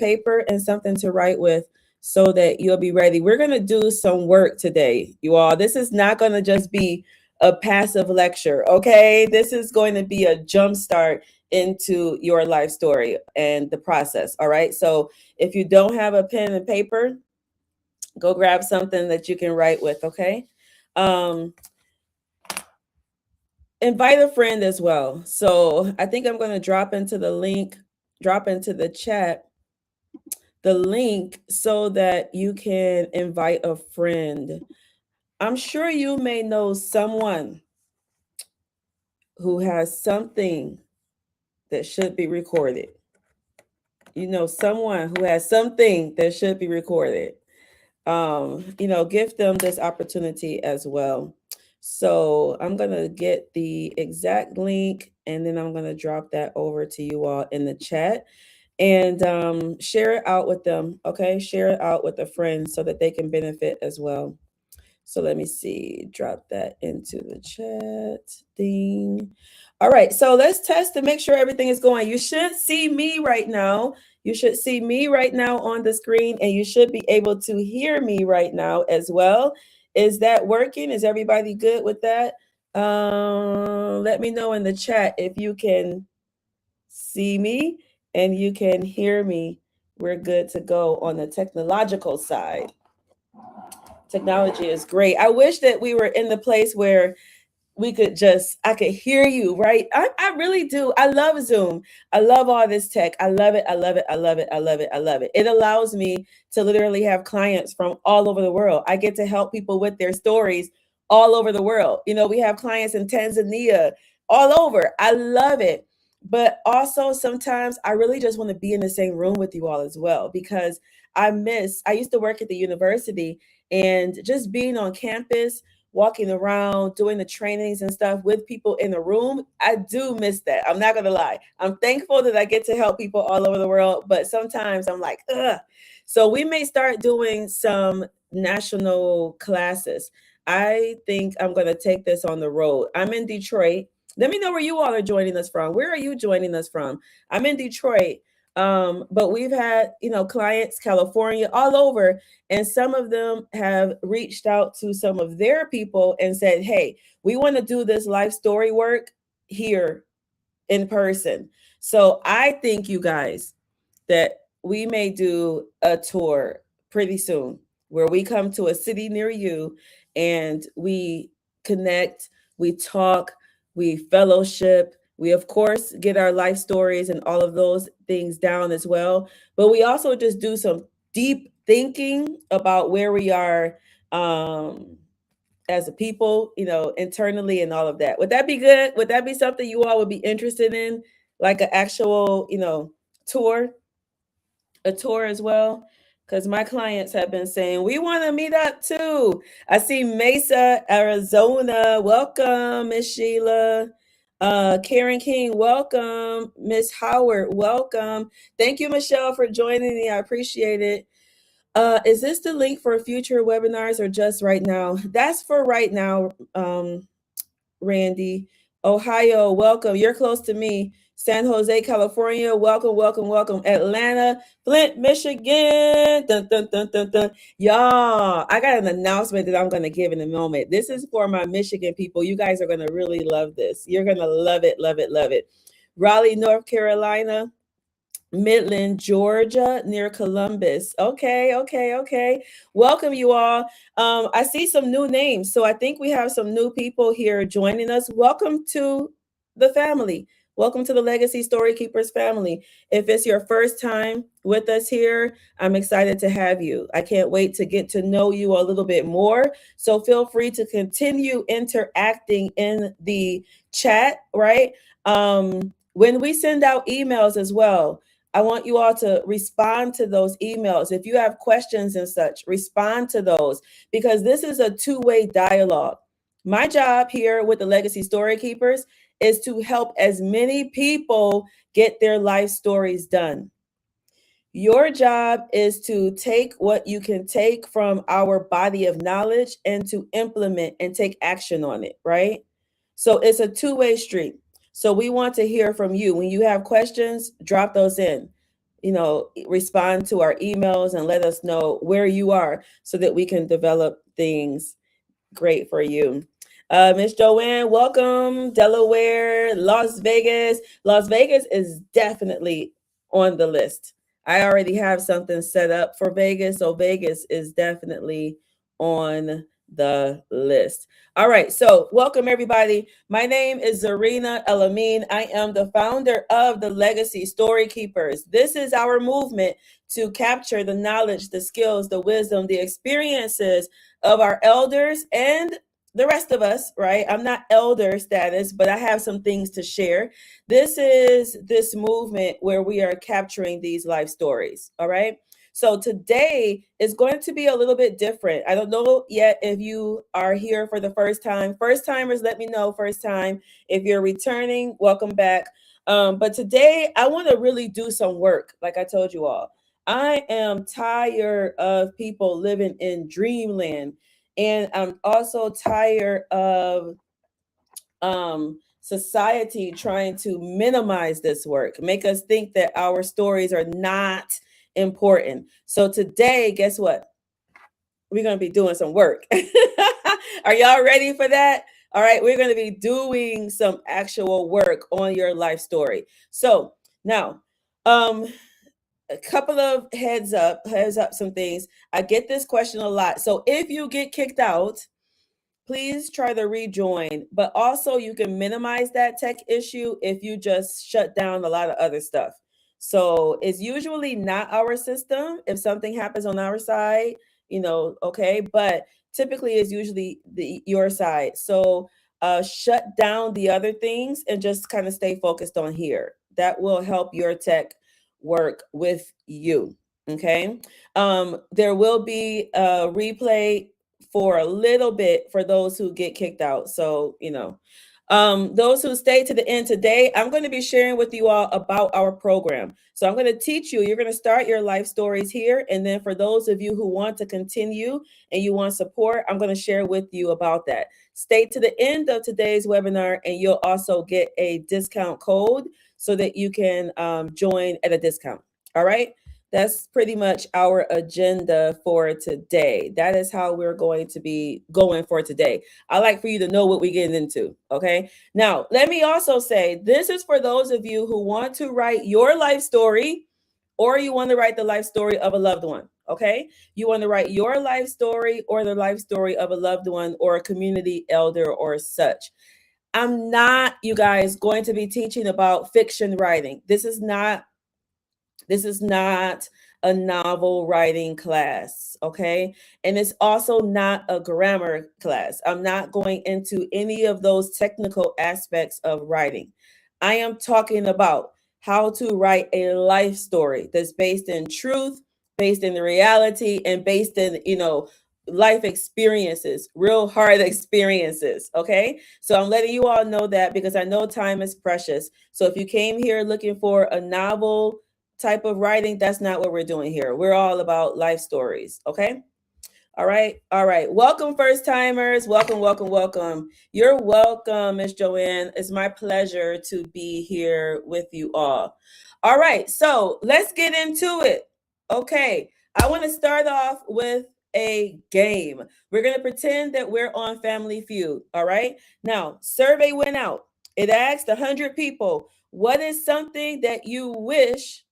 paper, and something to write with so that you'll be ready. We're going to do some work today, you all. This is not going to just be a passive lecture, okay? This is going to be a jump start into your life story and the process, all right? So if you don't have a pen and paper, go grab something that you can write with, okay? Um, Invite a friend as well. So I think I'm going to drop into the chat the link so that you can invite a friend. I'm sure you may know someone who has something that should be recorded. You know, someone who has something that should be recorded. Give them this opportunity as well. So I'm going to get the exact link and then I'm going to drop that over to you all in the chat and share it out with them. Okay. Share it out with a friend so that they can benefit as well. So let me see, drop that into the chat thing. All right, so let's test to make sure everything is going. You should see me right now. You should see me right now on the screen, and you should be able to hear me right now as well. Is that working? Is everybody good with that? Let me know in the chat if you can see me and you can hear me. We're good to go on the technological side. Technology is great. I wish that we were in the place where I could hear you, right? I really do. I love Zoom. I love all this tech. I love it. I love it. I love it. I love it. I love it. It allows me to literally have clients from all over the world. I get to help people with their stories all over the world. You know, we have clients in Tanzania, all over. I love it. But also sometimes I really just want to be in the same room with you all as well because I used to work at the university and just being on campus, walking around, doing the trainings and stuff with people in the room, I do miss that. I'm not gonna lie. I'm thankful that I get to help people all over the world, but sometimes I'm like, ugh. So we may start doing some national classes. I think I'm gonna take this on the road. I'm in Detroit. Let me know where you all are joining us from. Where are you joining us from? I'm in Detroit. But we've had, clients, California, all over, and some of them have reached out to some of their people and said, hey, we want to do this life story work here in person. So I think, you guys, that we may do a tour pretty soon where we come to a city near you and we connect, we talk, we fellowship. We, of course, get our life stories and all of those things down as well. But we also just do some deep thinking about where we are as a people, internally and all of that. Would that be good? Would that be something you all would be interested in? Like an actual, tour, a tour as well? Because my clients have been saying, we want to meet up too. I see Mesa, Arizona. Welcome, Miss Sheila. Karen King, welcome. Miss Howard, welcome. Thank you, Michelle, for joining me. I appreciate it. Is this the link for future webinars or just right now? That's for right now, Randy. Ohio, welcome. You're close to me. San Jose, California, welcome, welcome, welcome. Atlanta, Flint, Michigan. Dun, dun, dun, dun, dun. Y'all, I got an announcement that I'm going to give in a moment. This is for my Michigan people. You guys are going to really love this. You're going to love it, love it, love it. Raleigh, North Carolina. Midland, Georgia, near Columbus. Okay, okay, okay. Welcome, you all. I see some new names. So I think we have some new people here joining us. Welcome to the family. Welcome to the Legacy Story Keepers family. If it's your first time with us here, I'm excited to have you. I can't wait to get to know you a little bit more. So feel free to continue interacting in the chat, right? When we send out emails as well, I want you all to respond to those emails. If you have questions and such, respond to those because this is a two-way dialogue. My job here with the Legacy Story Keepers is to help as many people get their life stories done. Your job is to take what you can take from our body of knowledge and to implement and take action on it, right? So it's a two-way street. So we want to hear from you. When you have questions, drop those in. respond to our emails and let us know where you are so that we can develop things great for you. Miss Joanne, welcome. Delaware, Las Vegas. Las Vegas is definitely on the list. I already have something set up for Vegas, so Vegas is definitely on the list. All right, so welcome everybody. My name is Zarina Elamin. I am the founder of the Legacy Story Keepers. This is our movement to capture the knowledge, the skills, the wisdom, the experiences of our elders and the rest of us, right? I'm not elder status, but I have some things to share. This is this movement where we are capturing these life stories, all right? So today is going to be a little bit different. I don't know yet if you are here for the first time. First timers, let me know first time. If you're returning, welcome back. But today I want to really do some work, like I told you all. I am tired of people living in dreamland. And I'm also tired of society trying to minimize this work, make us think that our stories are not important. So today, guess what? We're going to be doing some work. Are y'all ready for that? All right, we're going to be doing some actual work on your life story. So now, a couple of heads up, some things. I get this question a lot. So if you get kicked out, please try to rejoin. But also, you can minimize that tech issue if you just shut down a lot of other stuff. So it's usually not our system. If something happens on our side, okay. But typically, it's usually your side. So shut down the other things and just kind of stay focused on here. That will help your tech work with you. Okay. There will be a replay for a little bit for those who get kicked out. So, those who stay to the end today, I'm going to be sharing with you all about our program. So I'm going to teach you, you're going to start your life stories here. And then for those of you who want to continue and you want support, I'm going to share with you about that. Stay to the end of today's webinar and you'll also get a discount code so that you can join at a discount. All right. That's pretty much our agenda for today. That is how we're going to be going for today. I like for you to know what we're getting into. Okay. Now, let me also say this is for those of you who want to write your life story or you want to write the life story of a loved one. Okay. You want to write your life story or the life story of a loved one or a community elder or such. I'm not, you guys, going to be teaching about fiction writing. This is not a novel writing class, okay? And it's also not a grammar class. I'm not going into any of those technical aspects of writing. I am talking about how to write a life story that's based in truth, based in the reality, and based in, life experiences, real hard experiences, okay? So I'm letting you all know that because I know time is precious. So if you came here looking for a novel type of writing, that's not what we're doing here. We're all about life stories, okay? All right. Welcome, first timers. Welcome. You're welcome, Miss Joanne. It's my pleasure to be here with you all. All right, so let's get into it. Okay, I want to start off with a game. We're going to pretend that we're on Family Feud. All right, now, survey went out. It asked 100 people, what is something that you wish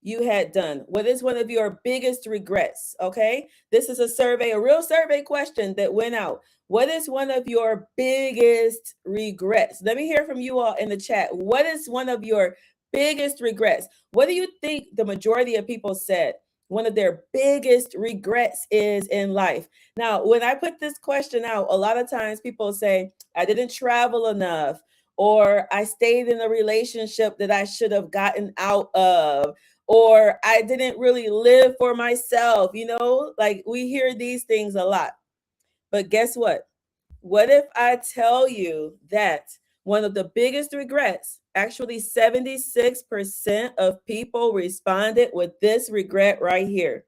you had done? What is one of your biggest regrets? Okay. This is a survey, a real survey question that went out. What is one of your biggest regrets? Let me hear from you all in the chat. What is one of your biggest regrets? What do you think the majority of people said one of their biggest regrets is in life? Now, when I put this question out, a lot of times people say, I didn't travel enough, or I stayed in a relationship that I should have gotten out of, or I didn't really live for myself, like we hear these things a lot. But guess what? What if I tell you that one of the biggest regrets, actually 76% of people responded with this regret right here.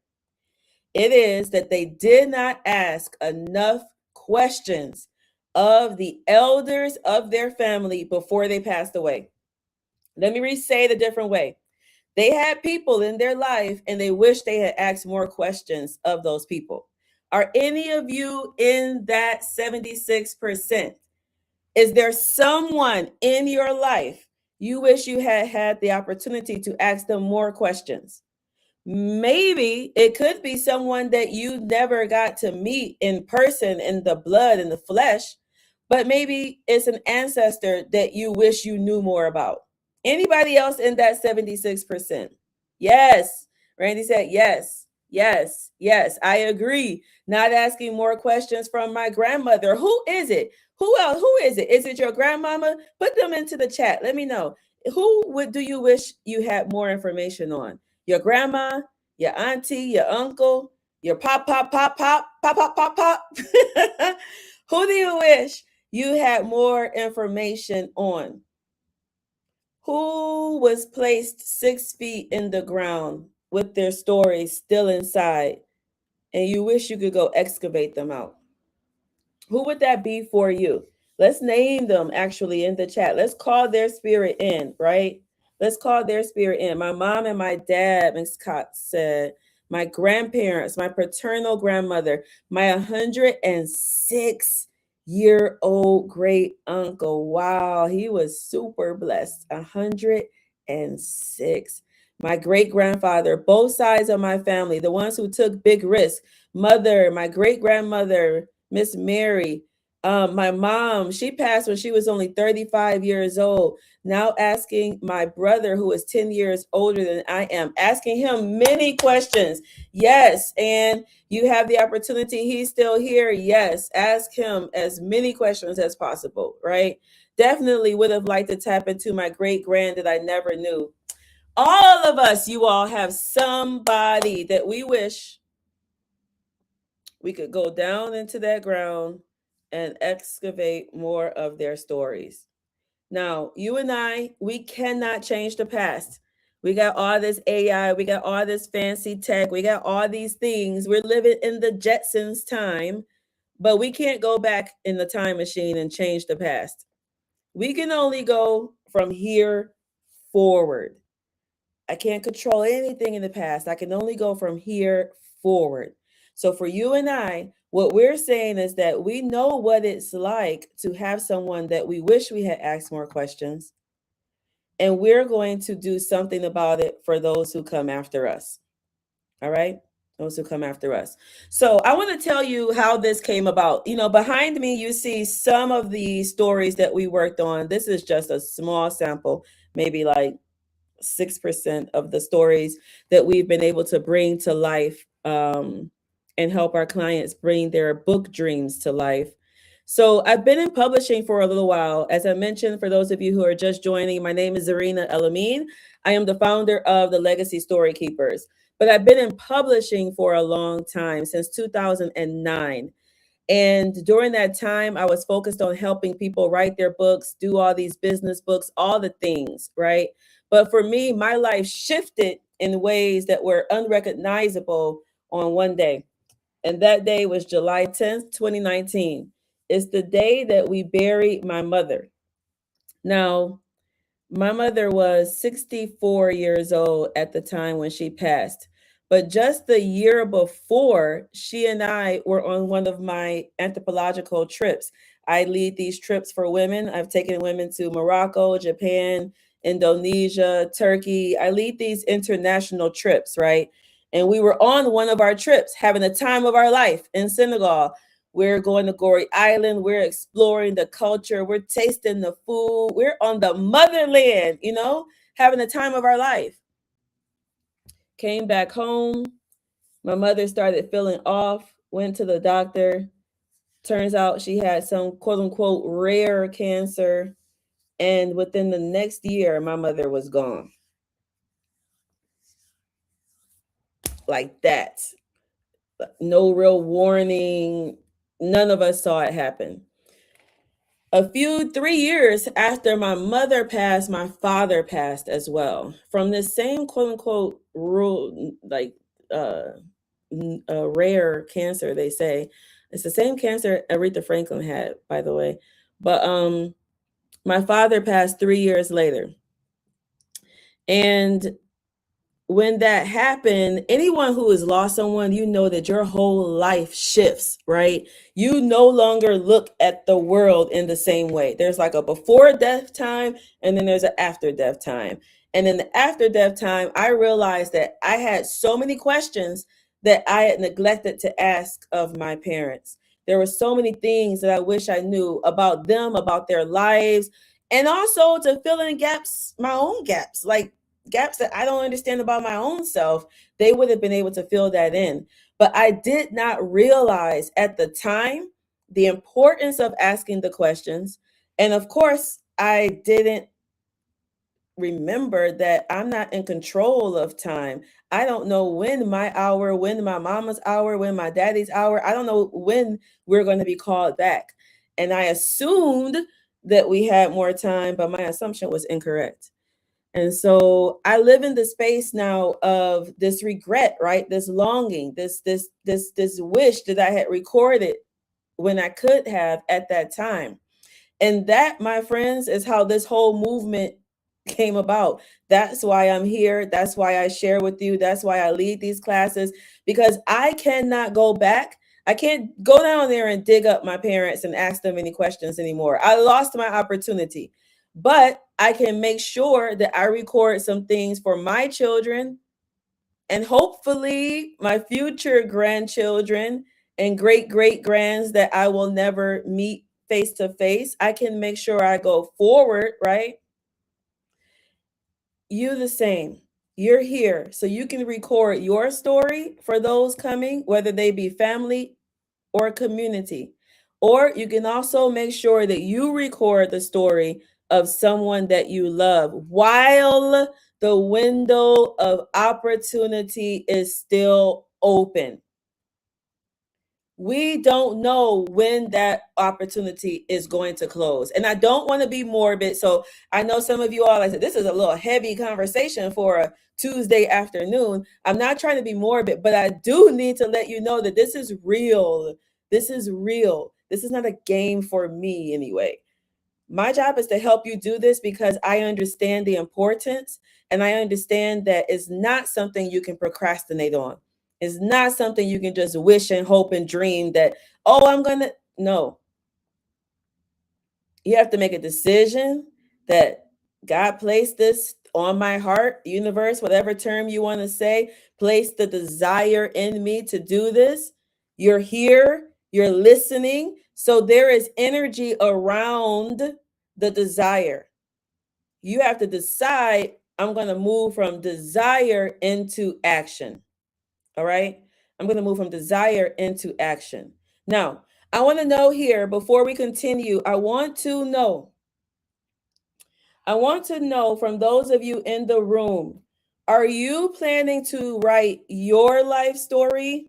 It is that they did not ask enough questions of the elders of their family before they passed away. Let me re-say it a different way. They had people in their life and they wish they had asked more questions of those people. Are any of you in that 76%? Is there someone in your life you wish you had had the opportunity to ask them more questions? Maybe it could be someone that you never got to meet in person, in the blood, in the flesh, but maybe it's an ancestor that you wish you knew more about. Anybody else in that 76%? Yes. Randy said, yes, yes, yes. I agree. Not asking more questions from my grandmother. Who is it? Who else? Who is it? Is it your grandmama? Put them into the chat. Let me know. Who would do you wish you had more information on? Your grandma, your auntie, your uncle, your pop. Who do you wish you had more information on? Who was placed 6 feet in the ground with their stories still inside, and you wish you could go excavate them out? Who would that be for you? Let's name them actually in the chat. Let's call their spirit in, right? Let's call their spirit in. My mom and my dad, Ms. Cox said, my grandparents, my paternal grandmother, my 106-year-old great uncle. Wow, he was super blessed. 106. My great grandfather, both sides of my family, the ones who took big risks. Mother, my great grandmother, Miss Mary. My mom, she passed when she was only 35 years old. Now asking my brother, who is 10 years older than I am, asking him many questions. Yes, and you have the opportunity. He's still here. Yes, ask him as many questions as possible, right? Definitely would have liked to tap into my great grand that I never knew. All of us, you all have somebody that we wish we could go down into that ground and excavate more of their stories. Now, you and I, we cannot change the past. We got all this AI, we got all this fancy tech, we got all these things. We're living in the Jetsons time, but we can't go back in the time machine and change the past. We can only go from here forward. I can't control anything in the past. I can only go from here forward. So for you and I, what we're saying is that we know what it's like to have someone that we wish we had asked more questions, and we're going to do something about it for those who come after us. All right? Those who come after us. So I want to tell you how this came about. You know, behind me, you see some of the stories that we worked on. This is just a small sample, maybe like 6% of the stories that we've been able to bring to life, and help our clients bring their book dreams to life. So I've been in publishing for a little while. As I mentioned, for those of you who are just joining, my name is Zarina El-Amin. I am the founder of the Legacy Story Keepers, but I've been in publishing for a long time, since 2009. And during that time, I was focused on helping people write their books, do all these business books, all the things, right? But for me, my life shifted in ways that were unrecognizable on one day. And that day was July 10th, 2019. It's the day that we buried my mother. Now, my mother was 64 years old at the time when she passed. But just the year before, she and I were on one of my anthropological trips. I lead these trips for women. I've taken women to Morocco, Japan, Indonesia, Turkey. I lead these international trips, right? And we were on one of our trips, having the time of our life in Senegal. We're going to Gorée Island. We're exploring the culture. We're tasting the food. We're on the motherland, you know, having the time of our life. Came back home. My mother started feeling off, went to the doctor. Turns out she had some quote unquote rare cancer. And within the next year, my mother was gone. Like that. No real warning. None of us saw it happen. 3 years after my mother passed, my father passed as well from this same quote unquote rule, like a rare cancer. They say it's the same cancer Aretha Franklin had, by the way. But my father passed 3 years later, and when that happened, anyone who has lost someone, you know that your whole life shifts, right? You no longer look at the world in the same way. There's like a before death time, and then there's an after death time. And in the after death time, I realized that I had so many questions that I had neglected to ask of my parents. There were so many things that I wish I knew about them, about their lives, and also to fill in gaps, my own gaps. Like, gaps that I don't understand about my own self, they would have been able to fill that in. But I did not realize at the time the importance of asking the questions. And of course, I didn't remember that I'm not in control of time. I don't know when my hour, when my mama's hour, when my daddy's hour, I don't know when we're going to be called back. And I assumed that we had more time, but my assumption was incorrect. And so I live in the space now of this regret, right? This longing, this wish that I had recorded when I could have at that time. And that, my friends, is how this whole movement came about. That's why I'm here. That's why I share with you. That's why I lead these classes, because I cannot go back. I can't go down there and dig up my parents and ask them any questions anymore. I lost my opportunity, but I can make sure that I record some things for my children and hopefully my future grandchildren and great great grands that I will never meet face to face. I can make sure I go forward, right? You the same. You're here so you can record your story for those coming, whether they be family or community. Or you can also make sure that you record the story of someone that you love while the window of opportunity is still open. We don't know when that opportunity is going to close. And I don't want to be morbid. So I know some of you all, I said, this is a little heavy conversation for a Tuesday afternoon. I'm not trying to be morbid, but I do need to let you know that this is real. This is real. This is not a game for me anyway. My job is to help you do this because I understand the importance, and I understand that it's not something you can procrastinate on. It's not something you can just wish and hope and dream that, oh, I'm going to. No, you have to make a decision that God placed this on my heart, universe, whatever term you want to say, place the desire in me to do this. You're here, you're listening. So there is energy around the desire. You have to decide, I'm going to move from desire into action. All right. I'm going to move from desire into action. Now, I want to know here before we continue, I want to know from those of you in the room, are you planning to write your life story,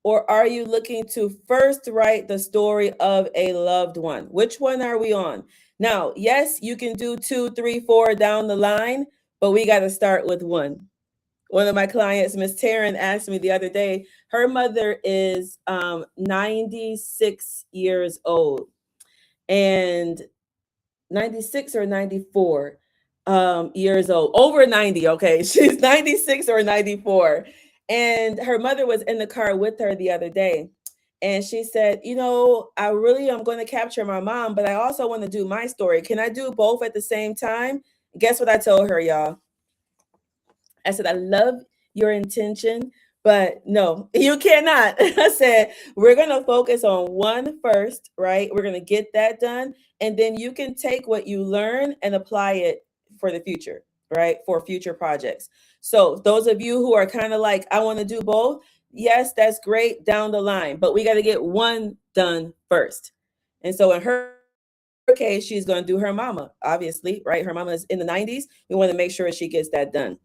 or are you looking to first write the story of a loved one? Which one are we on? Now, yes, you can do 2, 3, 4 down the line, but we got to start with one. One of my clients, Miss Taryn, asked me the other day, her mother is 96 years old, and 96 or 94 years old, over 90. Okay, she's 96 or 94. And her mother was in the car with her the other day. And she said, I really am going to capture my mom, but I also want to do my story. Can I do both at the same time? Guess what I told her, y'all? I said, I love your intention, but no, you cannot. I said, we're going to focus on one first, right? We're going to get that done. And then you can take what you learn and apply it for the future, right? For future projects. So those of you who are kind of like, I want to do both. Yes, that's great down the line, but we got to get one done first. And so in her case, she's going to do her mama, obviously, right? Her mama is in the 90s. We want to make sure she gets that done.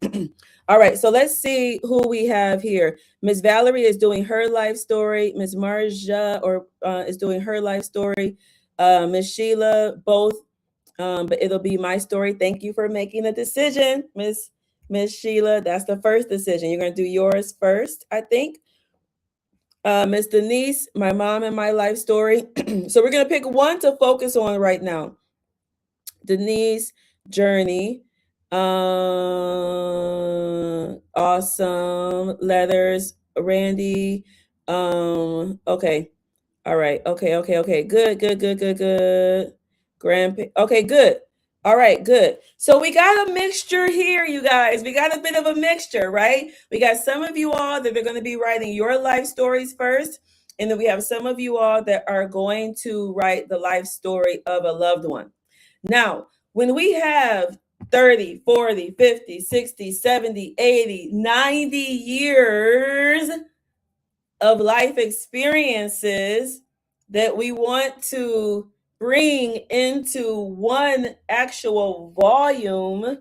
All right, so let's see who we have here. Miss Valerie is doing her life story. Miss Marja is doing her life story. Miss Sheila, both, but it'll be my story. Thank you for making a decision, Miss Sheila. That's the first decision. You're going to do yours first, I think. Miss Denise, my mom and my life story. So we're going to pick one to focus on right now. Denise journey. Awesome letters, Randy. Okay. All right. Okay. Good. Okay, good. All right, good. So we got a mixture here, you guys. We got a bit of a mixture, right? We got some of you all that are going to be writing your life stories first. And then we have some of you all that are going to write the life story of a loved one. Now, when we have 30, 40, 50, 60, 70, 80, 90 years of life experiences that we want to bring into one actual volume,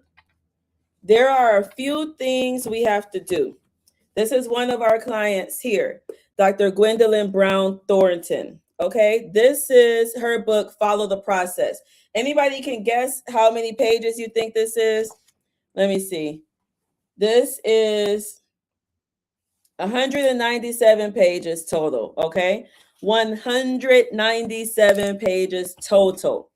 there are a few things we have to do. This is one of our clients here, Dr. Gwendolyn Brown Thornton. Okay, this is her book, Follow the Process. Anybody can guess how many pages you think this is? Let me see. This is 197 pages total, okay? 197 pages total.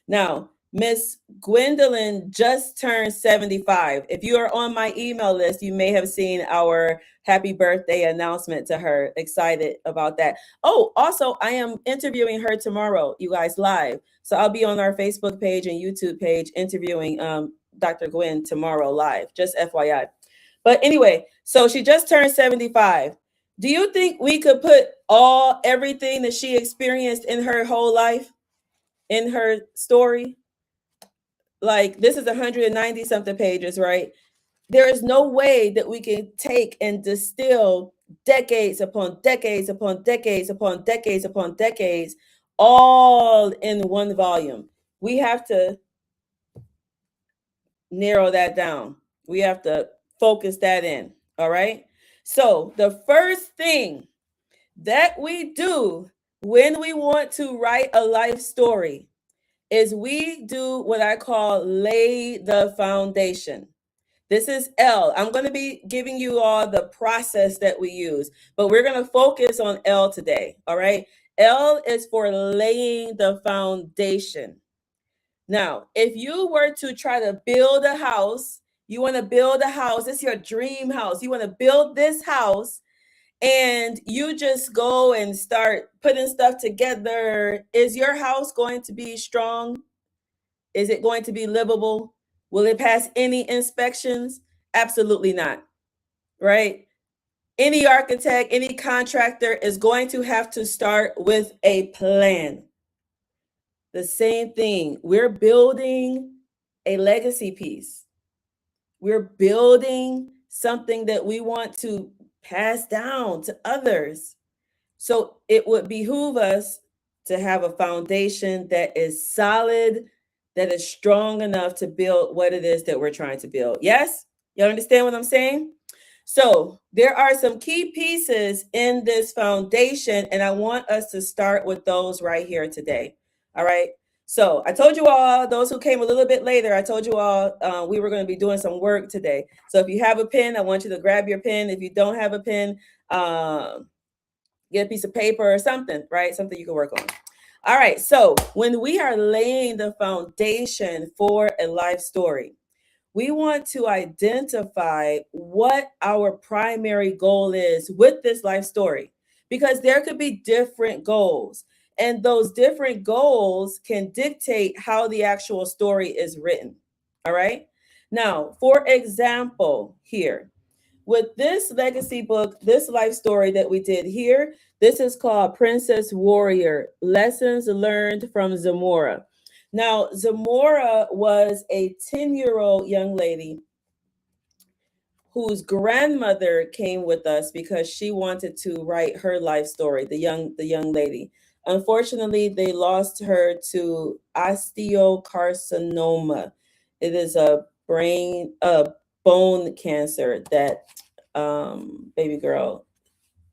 Now, Miss Gwendolyn just turned 75. If you are on my email list, you may have seen our happy birthday announcement to her. Excited about that. Oh, also, I am interviewing her tomorrow, you guys, live. So I'll be on our Facebook page and YouTube page interviewing Dr. Gwen tomorrow live, just FYI. But anyway, so she just turned 75. Do you think we could put everything that she experienced in her whole life in her story? Like, this is 190 something pages, right? There is no way that we can take and distill decades upon decades upon decades upon decades upon decades all in one volume. We have to narrow that down. We have to focus that in. All right. So the first thing that we do when we want to write a life story is we do what I call lay the foundation. This is L. I'm going to be giving you all the process that we use, but we're going to focus on L today. All right. L is for laying the foundation. Now, if you were to try to build a house, you want to build a house, it's your dream house. You want to build this house and you just go and start putting stuff together. Is your house going to be strong? Is it going to be livable? Will it pass any inspections? Absolutely not, right? Any architect, any contractor is going to have to start with a plan. The same thing. We're building a legacy piece. We're building something that we want to pass down to others. So it would behoove us to have a foundation that is solid, that is strong enough to build what it is that we're trying to build. Yes? Y'all understand what I'm saying? So there are some key pieces in this foundation, and I want us to start with those right here today. All right. So I told you all, those who came a little bit later, I told you all we were going to be doing some work today. So if you have a pen, I want you to grab your pen. If you don't have a pen, get a piece of paper or something, right? Something you can work on. All right. So when we are laying the foundation for a life story, we want to identify what our primary goal is with this life story, because there could be different goals. And those different goals can dictate how the actual story is written. All right. Now, for example, here, with this legacy book, this life story that we did here, this is called Princess Warrior, Lessons Learned from Zamora. Now, Zamora was a 10-year-old young lady whose grandmother came with us because she wanted to write her life story, the young lady. Unfortunately, they lost her to osteocarcinoma. It is a bone cancer that baby girl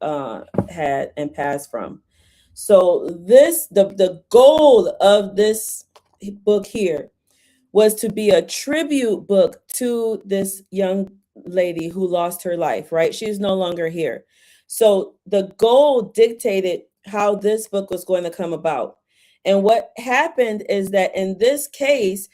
had and passed from. So the goal of this book here was to be a tribute book to this young lady who lost her life, right? She's no longer here. So the goal dictated how this book was going to come about. And what happened is that in this case,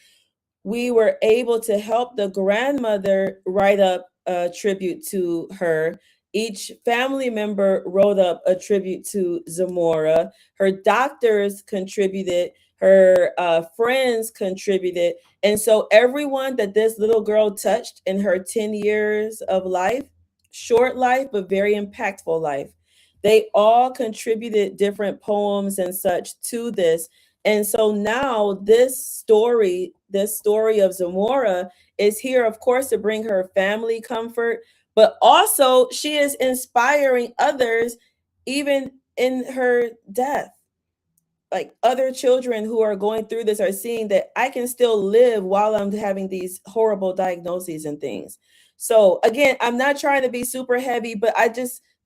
we were able to help the grandmother write up a tribute to her. Each family member wrote up a tribute to Zamora. Her doctors contributed, her friends contributed. And so, everyone that this little girl touched in her 10 years of life, short life, but very impactful life, they all contributed different poems and such to this. And so now this story of Zamora is here, of course, to bring her family comfort, but also she is inspiring others even in her death. Like other children who are going through this are seeing that I can still live while I'm having these horrible diagnoses and things. So again, I'm not trying to be super heavy, but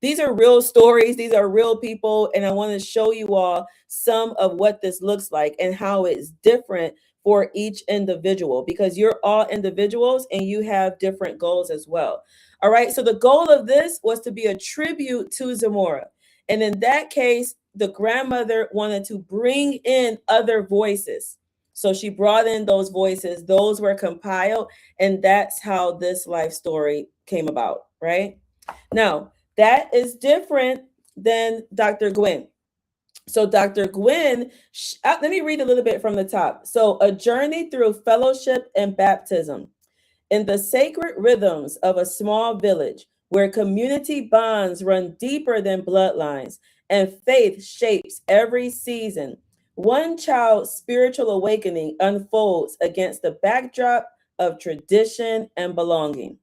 these are real stories, these are real people, and I want to show you all some of what this looks like and how it's different for each individual, because you're all individuals and you have different goals as well. All right, so the goal of this was to be a tribute to Zamora. And in that case, the grandmother wanted to bring in other voices. So she brought in those voices, those were compiled, and that's how this life story came about, right? Now, that is different than Dr. Gwen. So, Dr. Gwen, let me read a little bit from the top. So, a journey through fellowship and baptism. In the sacred rhythms of a small village where community bonds run deeper than bloodlines and faith shapes every season, one child's spiritual awakening unfolds against the backdrop of tradition and belonging.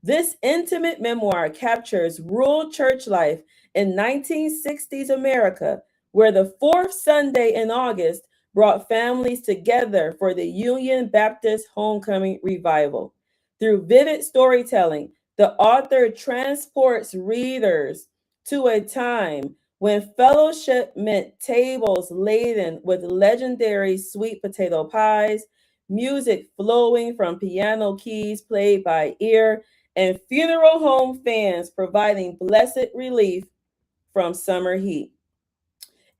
This intimate memoir captures rural church life in 1960s America, where the fourth Sunday in August brought families together for the Union Baptist Homecoming Revival. Through vivid storytelling, the author transports readers to a time when fellowship meant tables laden with legendary sweet potato pies, music flowing from piano keys played by ear, and funeral home fans providing blessed relief from summer heat.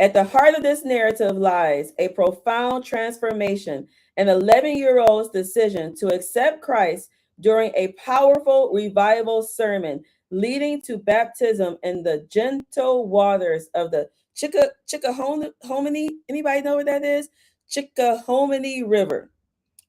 At the heart of this narrative lies a profound transformation, an 11-year-old's decision to accept Christ during a powerful revival sermon, leading to baptism in the gentle waters of the Chickahominy. Anybody know what that is? Chickahominy River.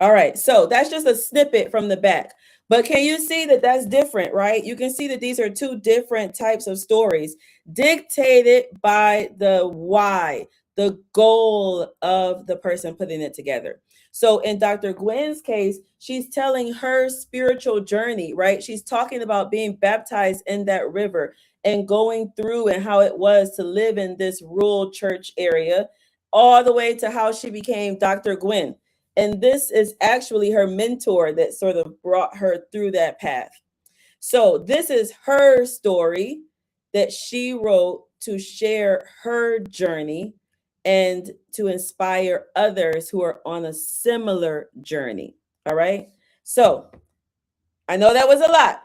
All right, so that's just a snippet from the back. But can you see that that's different, right? You can see that these are two different types of stories dictated by the why, the goal of the person putting it together. So in Dr. Gwen's case, she's telling her spiritual journey, right? She's talking about being baptized in that river and going through and how it was to live in this rural church area, all the way to how she became Dr. Gwen. And this is actually her mentor that sort of brought her through that path. So this is her story that she wrote to share her journey and to inspire others who are on a similar journey. All right. So I know that was a lot,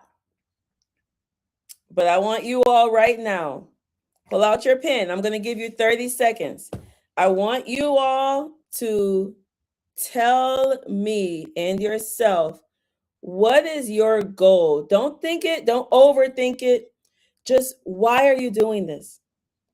but I want you all right now, pull out your pen. I'm going to give you 30 seconds. I want you all to tell me and yourself, what is your goal? Don't think it, don't overthink it. Just why are you doing this?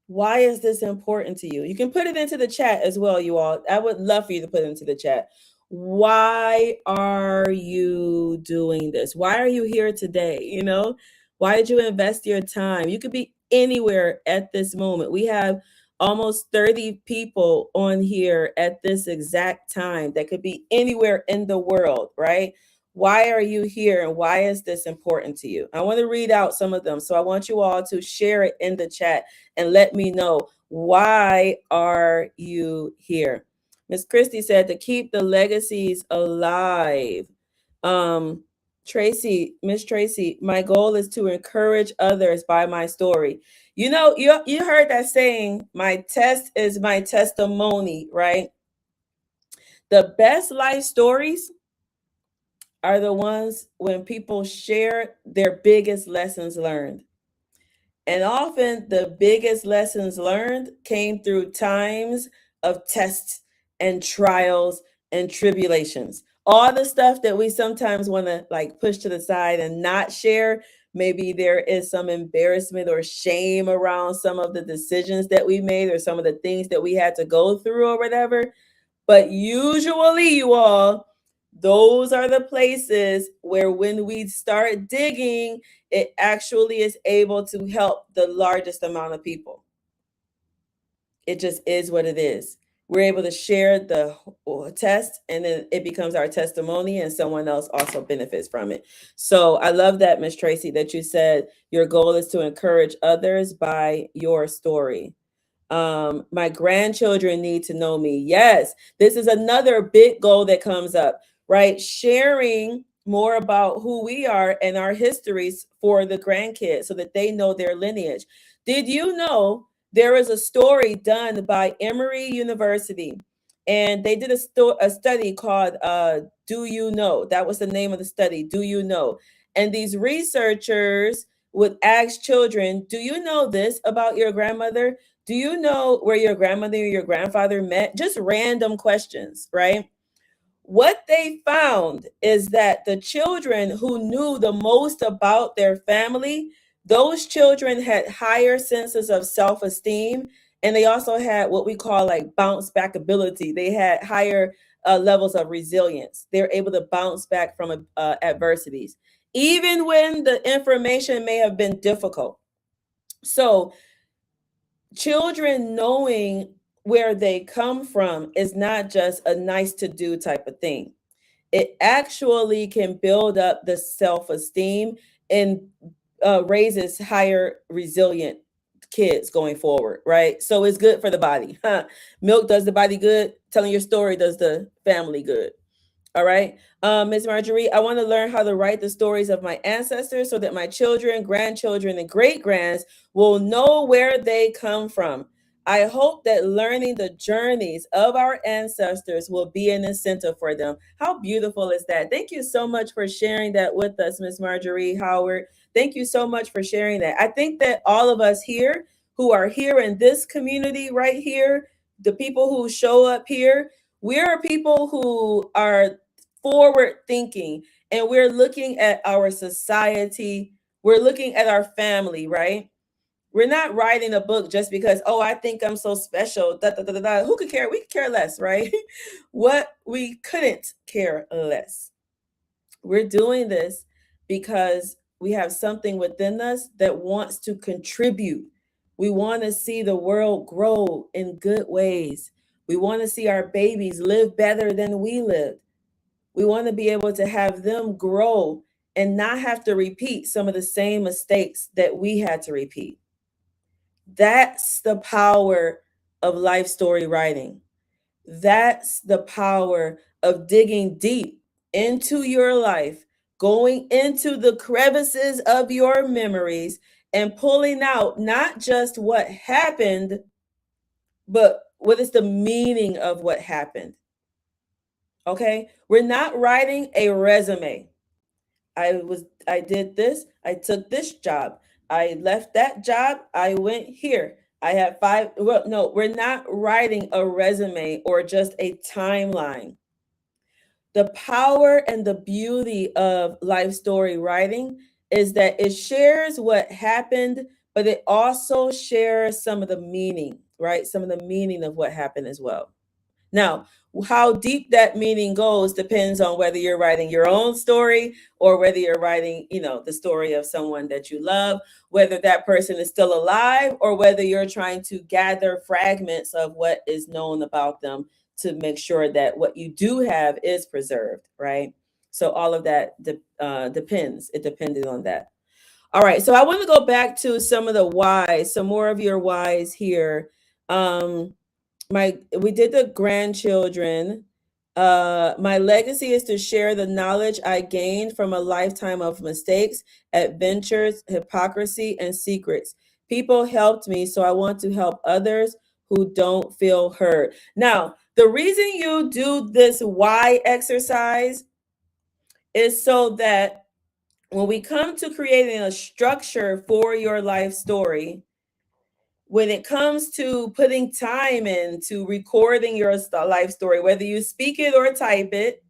Why is this important to you? You can put it into the chat as well, you all. I would love for you to put it into the chat. Why are you doing this? Why are you here today? You know, why did you invest your time? You could be anywhere at this moment. We have almost 30 people on here at this exact time that could be anywhere in the world, right? Why are you here and why is this important to you? I want to read out some of them. So I want you all to share it in the chat and let me know, why are you here? Miss Christie said to keep the legacies alive. Miss Tracy, my goal is to encourage others by my story. You know, you heard that saying, my test is my testimony, right? The best life stories are the ones when people share their biggest lessons learned. And often the biggest lessons learned came through times of tests and trials and tribulations. all the stuff that we sometimes want to like push to the side and not share. Maybe there is some embarrassment or shame around some of the decisions that we made or some of the things that we had to go through or whatever. But usually, you all, those are the places where when we start digging, it actually is able to help the largest amount of people. It just is what it is. We're able to share the test, and then it becomes our testimony, and someone else also benefits from it. So I love that, Miss Tracy, that you said your goal is to encourage others by your story. My grandchildren need to know me. Yes, this is another big goal that comes up, right? Sharing more about who we are and our histories for the grandkids so that they know their lineage. Did you know there is a story done by Emory University? And they did a study called Do You Know? That was the name of the study, Do You Know? And these researchers would ask children, do you know this about your grandmother? Do you know where your grandmother or your grandfather met? Just random questions, right? What they found is that the children who knew the most about their family, those children had higher senses of self-esteem, and they also had what we call like bounce back ability. They had higher levels of resilience. They're able to bounce back from adversities, even when the information may have been difficult. So children knowing where they come from is not just a nice to do type of thing. It actually can build up the self-esteem and raises higher resilient kids going forward, right? So it's good for the body. Milk does the body good. Telling your story does the family good. All right. Ms. Marjorie, I want to learn how to write the stories of my ancestors so that my children, grandchildren, and great grands will know where they come from. I hope that learning the journeys of our ancestors will be an incentive for them. How beautiful is that? Thank you so much for sharing that with us, Ms. Marjorie Howard. Thank you so much for sharing that. I think that all of us here who are here in this community right here, the people who show up here, we are people who are forward thinking, and we're looking at our society, we're looking at our family, right? We're not writing a book just because, oh, I think I'm so special. Da, da, da, da, da. Who could care? We could care less, right? What we couldn't care less. We're doing this because we have something within us that wants to contribute. We want to see the world grow in good ways. We want to see our babies live better than we lived. We want to be able to have them grow and not have to repeat some of the same mistakes that we had to repeat. That's the power of life story writing. That's the power of digging deep into your life, going into the crevices of your memories and pulling out not just what happened, but what is the meaning of what happened. Okay? We're not writing a resume. I did this, I took this job, I left that job, I went here. I had five. Well, no, we're not writing a resume or just a timeline. The power and the beauty of life story writing is that it shares what happened, but it also shares some of the meaning, right? Some of the meaning of what happened as well. Now, how deep that meaning goes depends on whether you're writing your own story or whether you're writing, the story of someone that you love, whether that person is still alive or whether you're trying to gather fragments of what is known about them to make sure that what you do have is preserved, right? So all of that depends. It depended on that. All right. So I want to go back to some of the whys, some more of your whys here. We did the grandchildren. My legacy is to share the knowledge I gained from a lifetime of mistakes, adventures, hypocrisy, and secrets. People helped me, so I want to help others who don't feel heard. Now, the reason you do this why exercise is so that when we come to creating a structure for your life story, when it comes to putting time into recording your life story, whether you speak it or type it,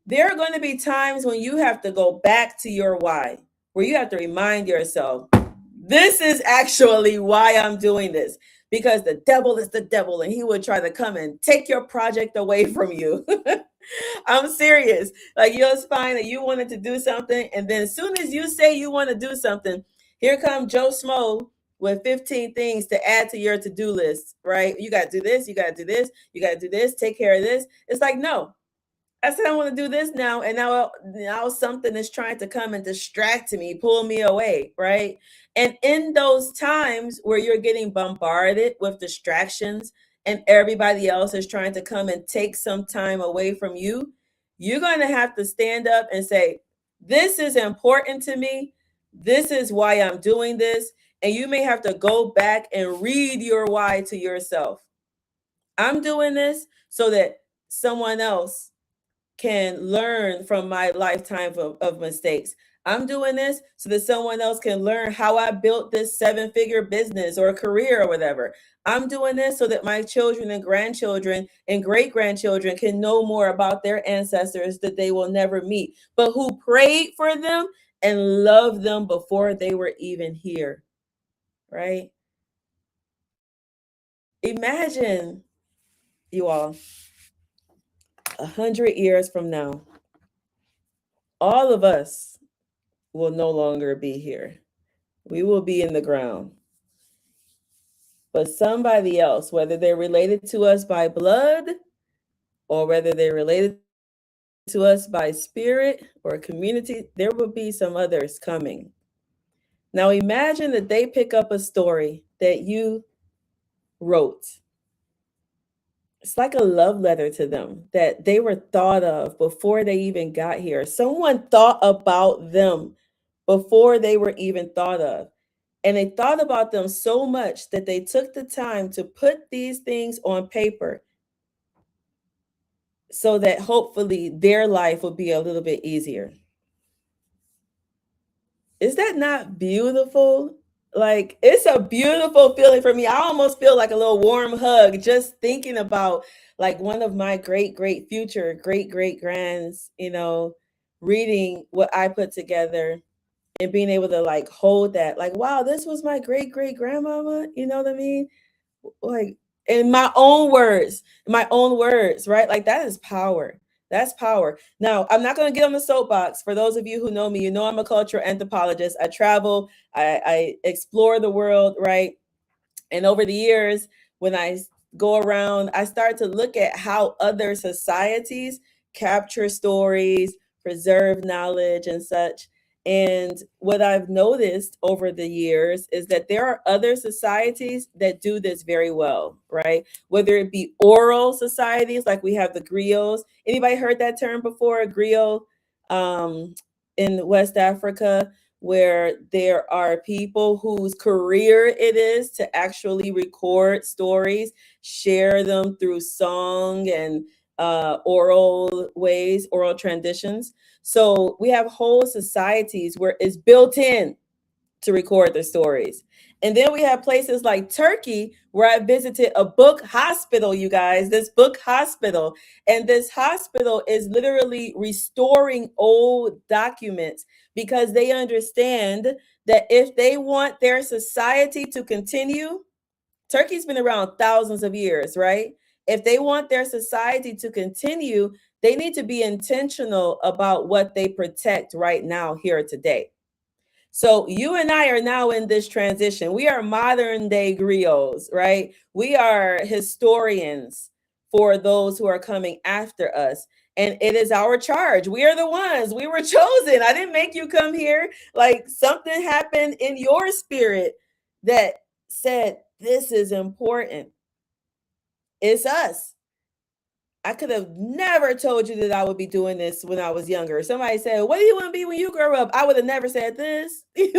There are going to be times when you have to go back to your why, where you have to remind yourself, this is actually why I'm doing this. Because the devil is the devil and he would try to come and take your project away from you. I'm serious. Like, you'll find that you wanted to do something, and then as soon as you say you want to do something, here comes Joe Smo with 15 things to add to your to-do list, right? You got to do this, you got to do this, you got to do this, take care of this. It's like, no, I said I want to do this now, and now something is trying to come and distract me, pull me away, right? And in those times where you're getting bombarded with distractions and everybody else is trying to come and take some time away from you, you're going to have to stand up and say, this is important to me. This is why I'm doing this. And you may have to go back and read your why to yourself. I'm doing this so that someone else can learn from my lifetime of mistakes. I'm doing this so that someone else can learn how I built this 7-figure business or career or whatever. I'm doing this so that my children and grandchildren and great grandchildren can know more about their ancestors that they will never meet, but who prayed for them and loved them before they were even here, right? Imagine, you all, 100 years from now, all of us will no longer be here. We will be in the ground. But somebody else, whether they're related to us by blood or whether they're related to us by spirit or community, there will be some others coming. Now imagine that they pick up a story that you wrote. It's like a love letter to them that they were thought of before they even got here. Someone thought about them before they were even thought of. And they thought about them so much that they took the time to put these things on paper so that hopefully their life will be a little bit easier. Is that not beautiful? Like, it's a beautiful feeling for me. I almost feel like a little warm hug just thinking about like one of my great future great grands, reading what I put together and being able to like hold that, like, wow, this was my great grandmama. You know what I mean? Like, in my own words, right? Like, that is power. That's power. Now, I'm not going to get on the soapbox. For those of you who know me, you know I'm a cultural anthropologist. I travel, I explore the world, right? And over the years, when I go around, I start to look at how other societies capture stories, preserve knowledge, and such. And what I've noticed over the years is that there are other societies that do this very well, right? Whether it be oral societies, like we have the griots. Anybody heard that term before? A griot, um, in West Africa, where there are people whose career it is to actually record stories, share them through song and oral ways, oral traditions. So we have whole societies where it's built in to record the stories. And then we have places like Turkey, where I visited a book hospital, you guys, this book hospital. And this hospital is literally restoring old documents because they understand that if they want their society to continue, Turkey's been around thousands of years, right? If they want their society to continue, they need to be intentional about what they protect right now, here today. So you and I are now in this transition. We are modern day griots, right? We are historians for those who are coming after us. And it is our charge. We are the ones. We were chosen. I didn't make you come here. Like, something happened in your spirit that said, this is important. It's us. I could have never told you that I would be doing this when I was younger. Somebody said, what do you want to be when you grow up? I would have never said this. It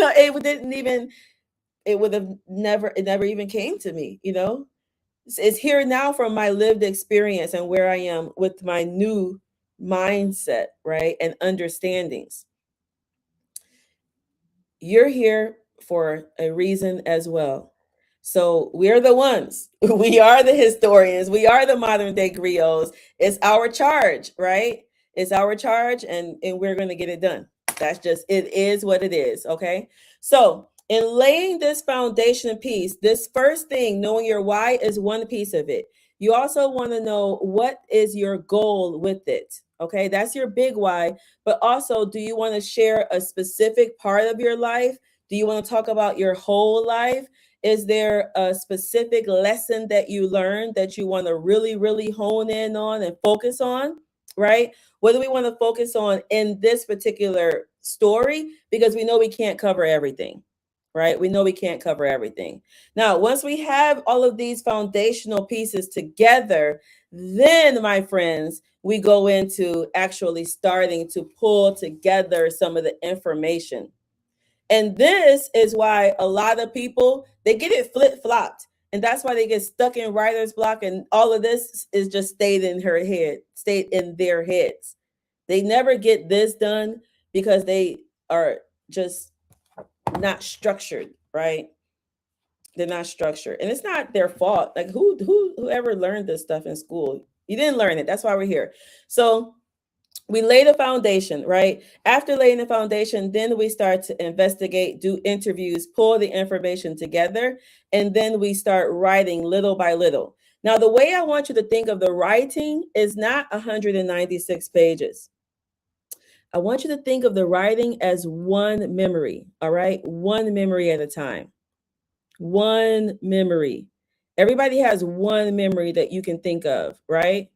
never even came to me. It's here now from my lived experience and where I am with my new mindset, right? And understandings. You're here for a reason as well. So we're the ones. We are the historians. We are the modern day griots. It's our charge, right? It's our charge, and we're going to get it done. That's just, it is what it is. Okay. So in laying this foundation piece, this first thing, knowing your why, is one piece of it. You also want to know what is your goal with it. Okay. That's your big why. But also, do you want to share a specific part of your life? Do you want to talk about your whole life? Is there a specific lesson that you learned that you want to really, really hone in on and focus on? Right? What do we want to focus on in this particular story? Because we know we can't cover everything, right? We know we can't cover everything. Now, once we have all of these foundational pieces together, then, my friends, we go into actually starting to pull together some of the information. And this is why a lot of people, they get it flip-flopped. And that's why they get stuck in writer's block. And all of this is just stayed in their heads. They never get this done because they are just not structured, right? They're not structured. And it's not their fault. Like whoever learned this stuff in school? You didn't learn it. That's why we're here. So we lay the foundation, right? After laying the foundation, then we start to investigate, do interviews, pull the information together, and then we start writing little by little. Now, the way I want you to think of the writing is not 196 pages. I want you to think of the writing as one memory, all right? One memory at a time. One memory. Everybody has one memory that you can think of, right?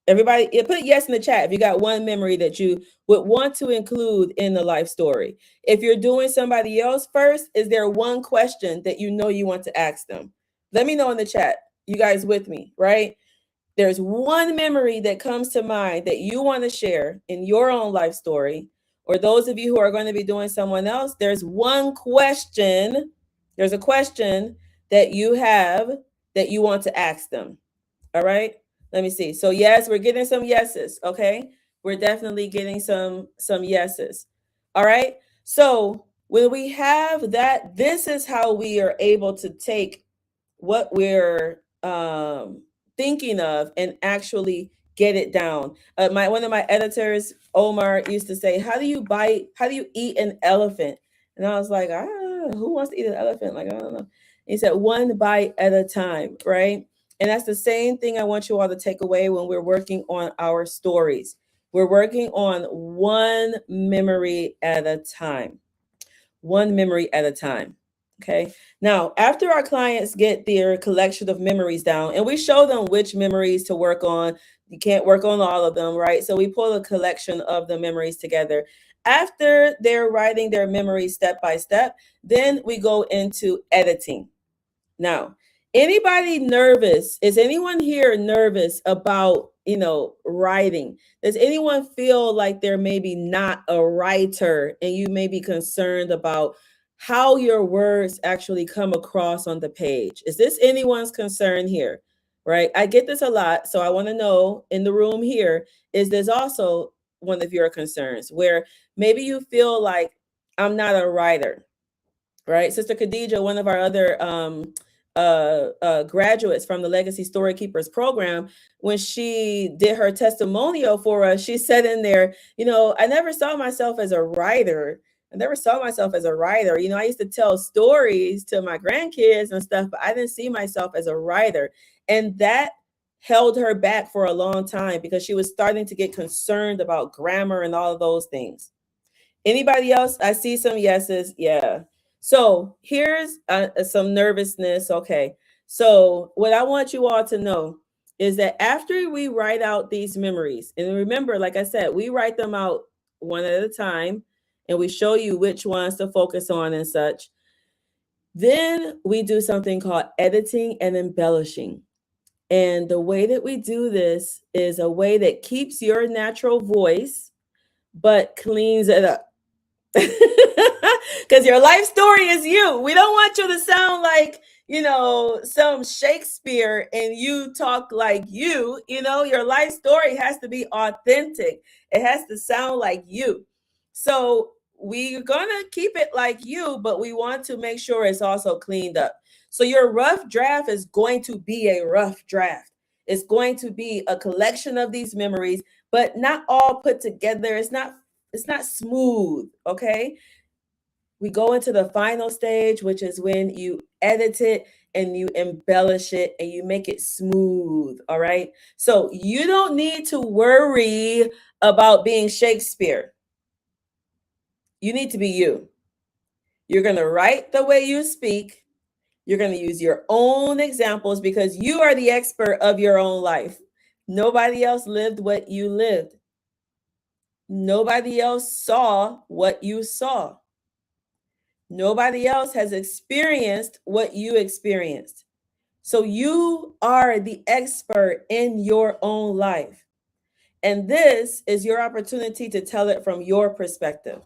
Everybody, put yes in the chat if you got one memory that you would want to include in the life story. If you're doing somebody else first, is there one question that you know you want to ask them? Let me know in the chat. You guys with me, right? There's one memory that comes to mind that you want to share in your own life story, or those of you who are going to be doing someone else, there's one question. There's a question that you have that you want to ask them. All right. Let me see. So yes, we're getting some yeses. Okay. We're definitely getting some yeses. All right. So when we have that, this is how we are able to take what we're thinking of and actually get it down. One of my editors, Omar, used to say, how do you eat an elephant? And I was like, who wants to eat an elephant? Like, I don't know. He said, one bite at a time, right? And that's the same thing I want you all to take away when we're working on our stories. We're working on one memory at a time. One memory at a time. Okay. Now, after our clients get their collection of memories down, and we show them which memories to work on, you can't work on all of them, right? So we pull a collection of the memories together. After they're writing their memories step by step, then we go into editing. Now, anybody nervous? Is anyone here nervous about, writing? Does anyone feel like they're maybe not a writer and you may be concerned about how your words actually come across on the page? Is this anyone's concern here? Right? I get this a lot. So I want to know in the room here, is this also one of your concerns where maybe you feel like I'm not a writer? Right? Sister Khadija, one of our other graduates from the Legacy Story Keepers program, when she did her testimonial for us, she said in there, I never saw myself as a writer. I used to tell stories to my grandkids and stuff, but I didn't see myself as a writer. And that held her back for a long time because she was starting to get concerned about grammar and all of those things. Anybody else? I see some yeses. Yeah. So here's some nervousness. Okay. So what I want you all to know is that after we write out these memories, and remember, like I said, we write them out one at a time and we show you which ones to focus on and such. Then we do something called editing and embellishing. And the way that we do this is a way that keeps your natural voice, but cleans it up. Because your life story is you. We don't want you to sound like, some Shakespeare and you talk like you. Your life story has to be authentic. It has to sound like you. So we're going to keep it like you, but we want to make sure it's also cleaned up. So your rough draft is going to be a rough draft. It's going to be a collection of these memories, but not all put together. It's not smooth, okay? We go into the final stage, which is when you edit it and you embellish it and you make it smooth, all right? So you don't need to worry about being Shakespeare. You need to be you. You're going to write the way you speak. You're going to use your own examples because you are the expert of your own life. Nobody else lived what you lived. Nobody else saw what you saw. Nobody else has experienced what you experienced. So you are the expert in your own life. And this is your opportunity to tell it from your perspective,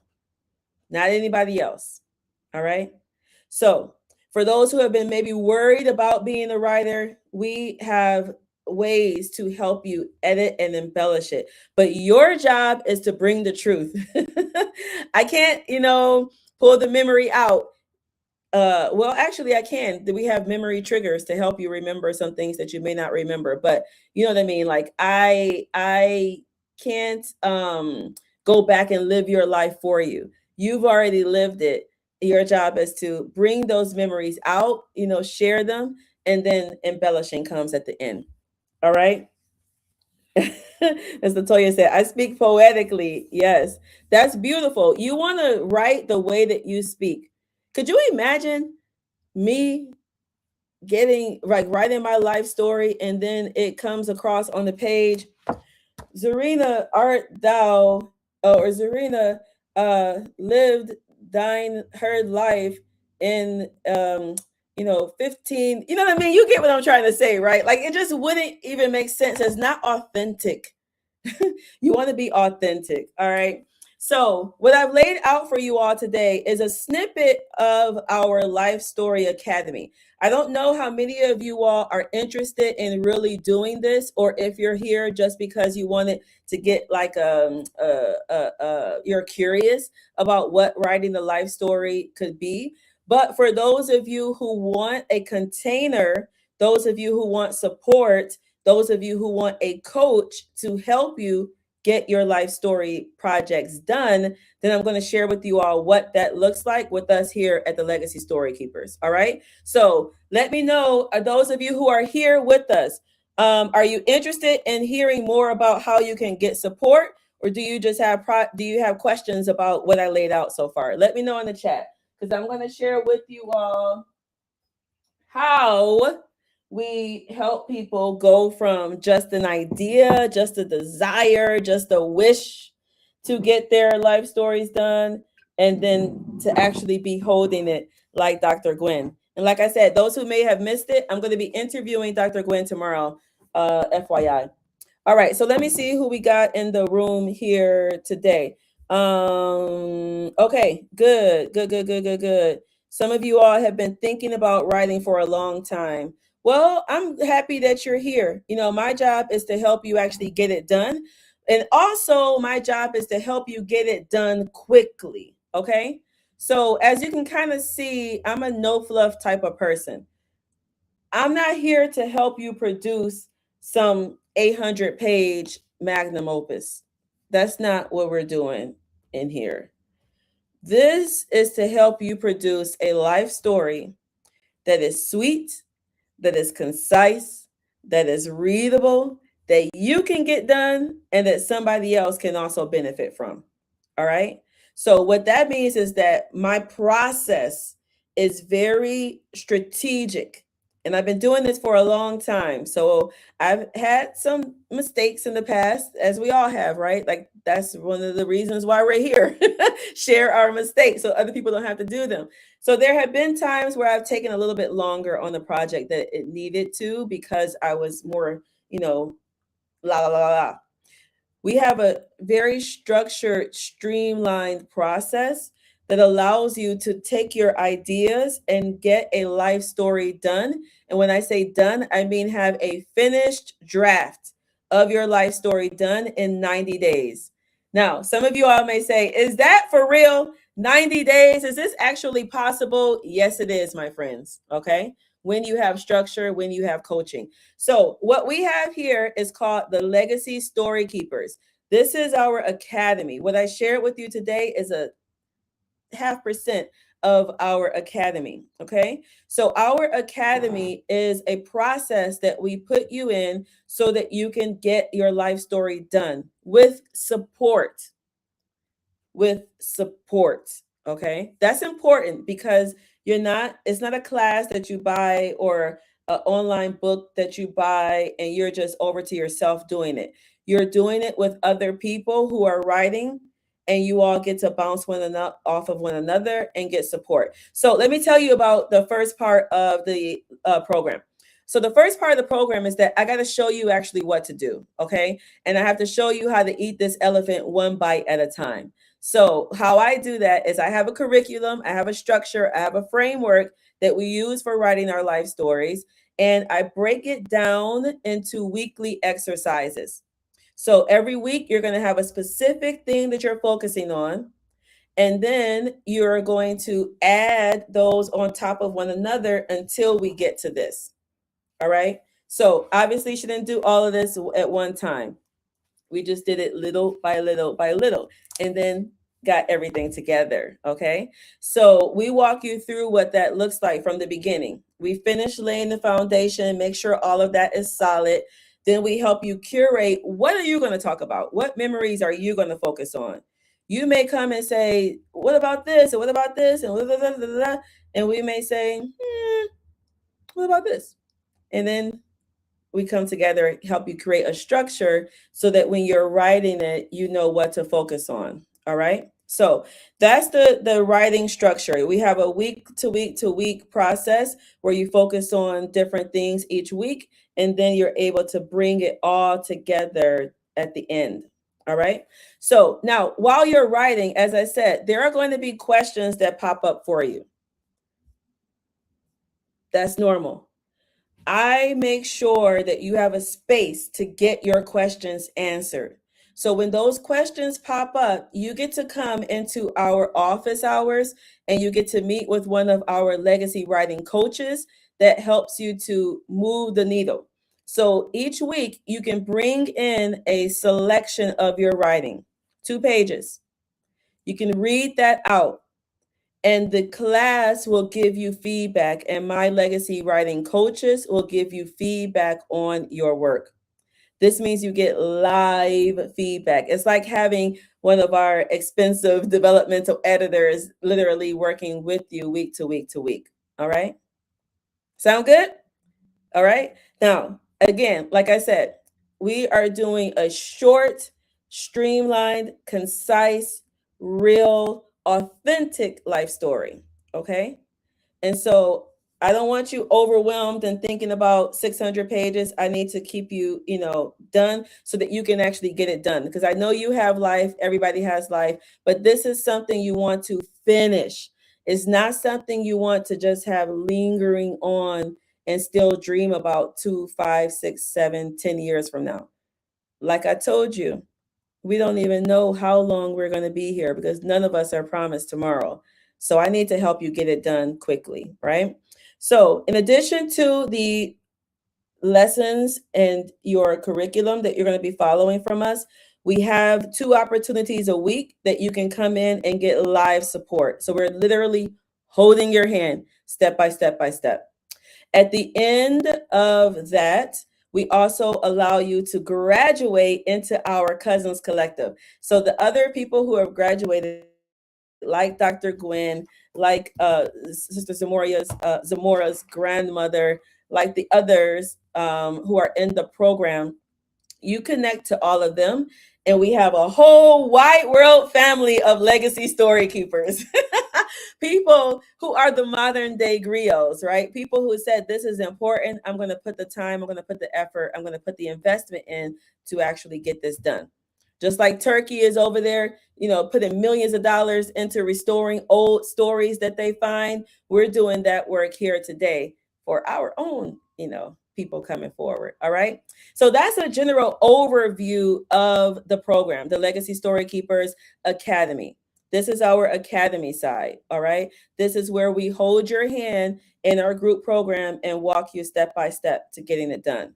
not anybody else. All right. So for those who have been maybe worried about being a writer, we have ways to help you edit and embellish it. But your job is to bring the truth. I can't, pull the memory out. Well, actually, I can. We have memory triggers to help you remember some things that you may not remember. But you know what I mean? Like I can't go back and live your life for you. You've already lived it. Your job is to bring those memories out, share them, and then embellishing comes at the end. All right. As Latoya said, I speak poetically. Yes, that's beautiful. You want to write the way that you speak. Could you imagine me writing my life story and then it comes across on the page? Zarina, art thou, or Zarina lived thine her life in 15, you know what I mean? You get what I'm trying to say, right? Like it just wouldn't even make sense. It's not authentic. You want to be authentic, all right? So, what I've laid out for you all today is a snippet of our Life Story Academy. I don't know how many of you all are interested in really doing this, or if you're here just because you wanted to get like you're curious about what writing the life story could be. But for those of you who want a container, those of you who want support, those of you who want a coach to help you get your life story projects done, then I'm going to share with you all what that looks like with us here at the Legacy Story Keepers. All right. So let me know, those of you who are here with us, are you interested in hearing more about how you can get support, or do you just have questions about what I laid out so far? Let me know in the chat, because I'm going to share with you all how we help people go from just an idea, just a desire, just a wish to get their life stories done, and then to actually be holding it like Dr. Gwen. And like I said, those who may have missed it, I'm going to be interviewing Dr. Gwen tomorrow, FYI. All right, so let me see who we got in the room here today. Okay, good. Some of you all have been thinking about writing for a long time. Well, I'm happy that you're here. My job is to help you actually get it done. And also, my job is to help you get it done quickly. Okay. So, as you can kind of see, I'm a no fluff type of person. I'm not here to help you produce some 800-page magnum opus. That's not what we're doing in here. This is to help you produce a life story that is sweet, that is concise, that is readable, that you can get done, and that somebody else can also benefit from. All right. So, what that means is that my process is very strategic. And I've been doing this for a long time. So I've had some mistakes in the past, as we all have, right? Like that's one of the reasons why we're here. Share our mistakes so other people don't have to do them. So there have been times where I've taken a little bit longer on the project that it needed to, because I was more, la la la la. We have a very structured, streamlined process that allows you to take your ideas and get a life story done. And when I say done, I mean have a finished draft of your life story done in 90 days. Now, some of you all may say, is that for real? 90 days? Is this actually possible? Yes, it is, my friends. Okay. When you have structure, when you have coaching. So what we have here is called the Legacy Story Keepers. This is our academy. What I shared with you today is a 0.5% of our academy. Okay. So our academy is a process that we put you in so that you can get your life story done with support. With support. Okay. That's important because it's not a class that you buy or an online book that you buy and you're just over to yourself doing it. You're doing it with other people who are writing, and you all get to bounce off of one another and get support. So let me tell you about the first part of the program. So the first part of the program is that I got to show you actually what to do. Okay. And I have to show you how to eat this elephant one bite at a time. So, how I do that is I have a curriculum, I have a structure, I have a framework that we use for writing our life stories, and I break it down into weekly exercises. So, every week you're going to have a specific thing that you're focusing on, and then you're going to add those on top of one another until we get to this. All right. So, obviously, you shouldn't do all of this at one time. We just did it little by little by little, and then got everything together. Okay. So we walk you through what that looks like from the beginning. We finish laying the foundation, make sure all of that is solid. Then we help you curate, what are you going to talk about? What memories are you going to focus on? You may come and say, what about this? And what about this? And blah, blah, blah, blah. And we may say, what about this? And then we come together, help you create a structure so that when you're writing it, you know what to focus on. All right. So that's the writing structure. We have a week to week to week process where you focus on different things each week, and then you're able to bring it all together at the end. All right. So now, while you're writing, as I said, there are going to be questions that pop up for you. That's normal. I make sure that you have a space to get your questions answered. So when those questions pop up, you get to come into our office hours and you get to meet with one of our legacy writing coaches that helps you to move the needle. So each week you can bring in a selection of your writing, 2 pages. You can read that out, and the class will give you feedback, and my legacy writing coaches will give you feedback on your work. This means you get live feedback. It's like having one of our expensive developmental editors literally working with you week to week to week. All right. Sound good? All right. Now, again, like I said, we are doing a short, streamlined, concise, real, authentic life story. Okay. And so I don't want you overwhelmed and thinking about 600 pages. I need to keep you, done so that you can actually get it done. Because I know you have life, everybody has life, but this is something you want to finish. It's not something you want to just have lingering on and still dream about 2, 5, 6, 7, 10 years from now. Like I told you, we don't even know how long we're going to be here because none of us are promised tomorrow. So I need to help you get it done quickly, right? So, in addition to the lessons and your curriculum that you're going to be following from us, we have 2 opportunities a week that you can come in and get live support. So, we're literally holding your hand step by step by step. At the end of that, we also allow you to graduate into our Cousins Collective. So the other people who have graduated, like Dr. Gwen, like Sister Zamora's grandmother, like the others who are in the program, you connect to all of them. And we have a whole wide world family of legacy story keepers. People who are the modern day griots, right? People who said, this is important. I'm going to put the time, I'm going to put the effort, I'm going to put the investment in to actually get this done. Just like Turkey is over there, putting millions of dollars into restoring old stories that they find. We're doing that work here today for our own, people coming forward. All right. So that's a general overview of the program, the Legacy Story Keepers Academy. This is our academy side. All right. This is where we hold your hand in our group program and walk you step by step to getting it done.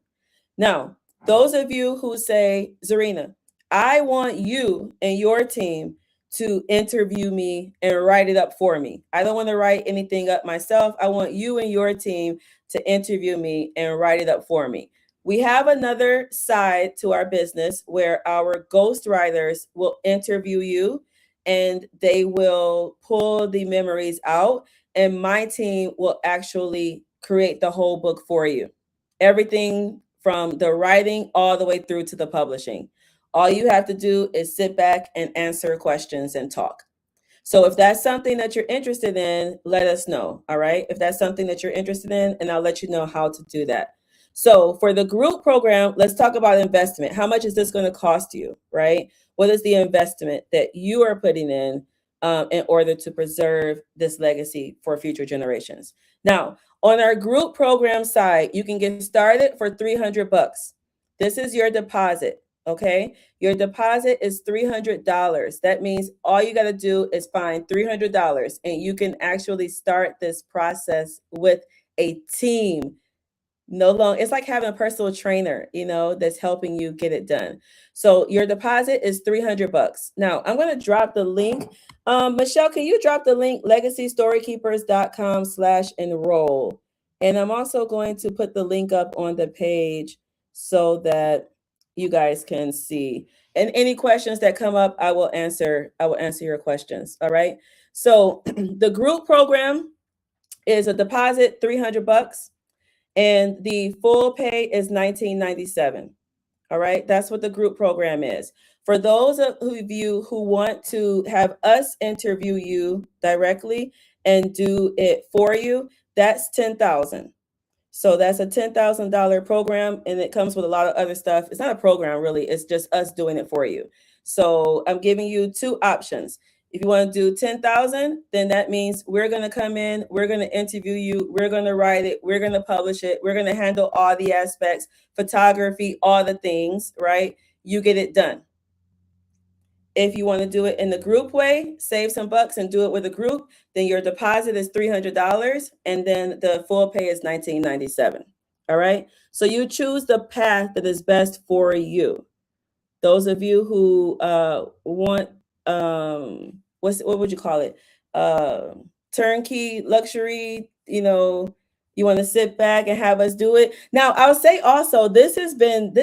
Now, those of you who say, Zarina, I want you and your team to interview me and write it up for me. I don't want to write anything up myself. I want you and your team to interview me and write it up for me. We have another side to our business where our ghostwriters will interview you and they will pull the memories out, and my team will actually create the whole book for you. Everything from the writing all the way through to the publishing. All you have to do is sit back and answer questions and talk. So if that's something that you're interested in, let us know. All right. If that's something that you're interested in, and I'll let you know how to do that. So for the group program, let's talk about investment. How much is this going to cost you? Right. What is the investment that you are putting in order to preserve this legacy for future generations? Now, on our group program side, you can get started for $300. This is your deposit. Okay. Your deposit is $300. That means all you got to do is find $300 and you can actually start this process with a team. No long, it's like having a personal trainer, that's helping you get it done. So your deposit is $300. Now I'm going to drop the link. Michelle, can you drop the link legacystorykeepers.com/enroll? And I'm also going to put the link up on the page so that you guys can see. And any questions that come up, I will answer your questions. All right. So the group program is a deposit $300 and the full pay is $19.97. All right, that's what the group program is. For those of you who want to have us interview you directly and do it for you, that's $10,000. So that's a $10,000 program, and it comes with a lot of other stuff. It's not a program really; it's just us doing it for you. So I'm giving you two options. If you want to do 10,000, then that means we're going to come in, we're going to interview you, we're going to write it, we're going to publish it, we're going to handle all the aspects, photography, all the things, right? You get it done. If you want to do it in the group way, save some bucks and do it with a group, then your deposit is $300 and then the full pay is $19.97. All right. So you choose the path that is best for you. Those of you who want what would you call it? Turnkey luxury, you want to sit back and have us do it. Now, I'll say also this has been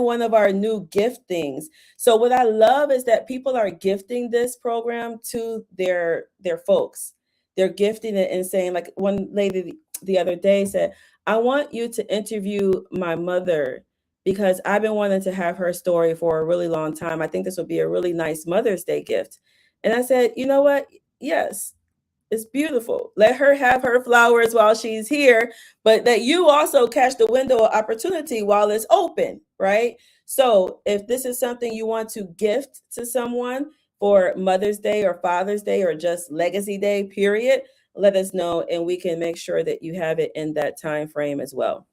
one of our new gift things. So what I love is that people are gifting this program to their folks. They're gifting it and saying, like one lady the other day said, I want you to interview my mother because I've been wanting to have her story for a really long time. I think this would be a really nice Mother's Day gift. And I said, you know what? Yes, it's beautiful. Let her have her flowers while she's here, but that you also catch the window of opportunity while it's open, right? So if this is something you want to gift to someone for Mother's Day or Father's Day or just Legacy Day, period, let us know and we can make sure that you have it in that time frame as well.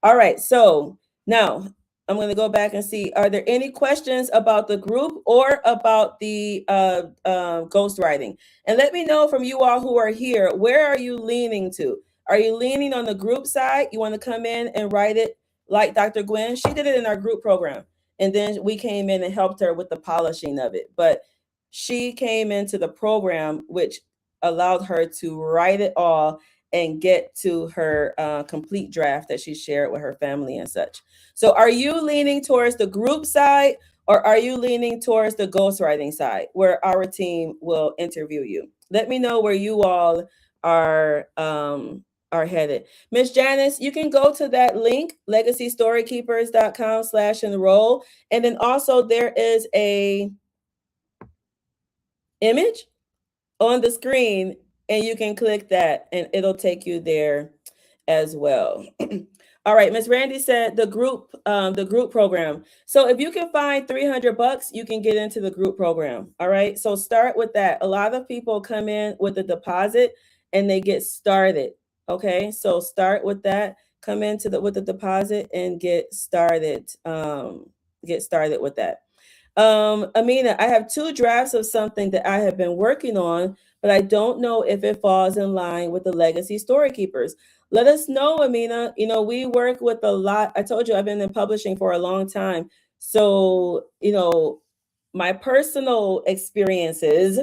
All right, so now I'm going to go back and see, are there any questions about the group or about the ghostwriting? And let me know from you all who are here, where are you leaning to? Are you leaning on the group side? You want to come in and write it like Dr. Gwen? She did it in our group program. And then we came in and helped her with the polishing of it. But she came into the program, which allowed her to write it all and get to her complete draft that she shared with her family and such. So are you leaning towards the group side or are you leaning towards the ghostwriting side where our team will interview you? Let me know where you all are headed. Miss Janice, you can go to that link, legacystorykeepers.com/enroll. And then also there is a image on the screen and you can click that and it'll take you there as well. All right, Miss Randy said the group program. So if you can find $300, you can get into the group program. All right, so start with that. A lot of people come in with a deposit and they get started. Okay, so start with that. Come into with the deposit and get started. Get started with that. Amina, I have 2 drafts of something that I have been working on, but I don't know if it falls in line with the Legacy Story Keepers. Let us know, Amina. We work with a lot. I told you I've been in publishing for a long time. So, my personal experiences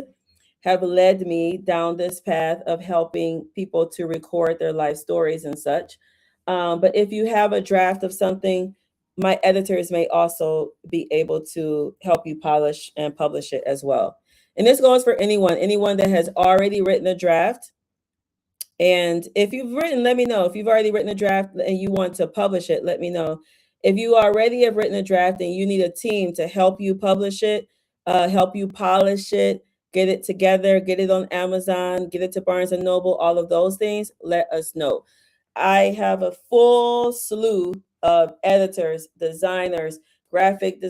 have led me down this path of helping people to record their life stories and such. But if you have a draft of something, my editors may also be able to help you polish and publish it as well. And this goes for anyone that has already written a draft. And if you've written, let me know. If you've already written a draft and you want to publish it, let me know. If you already have written a draft and you need a team to help you publish it, help you polish it, get it together, get it on Amazon, get it to Barnes and Noble, all of those things, let us know. I have a full slew of editors, designers, graphic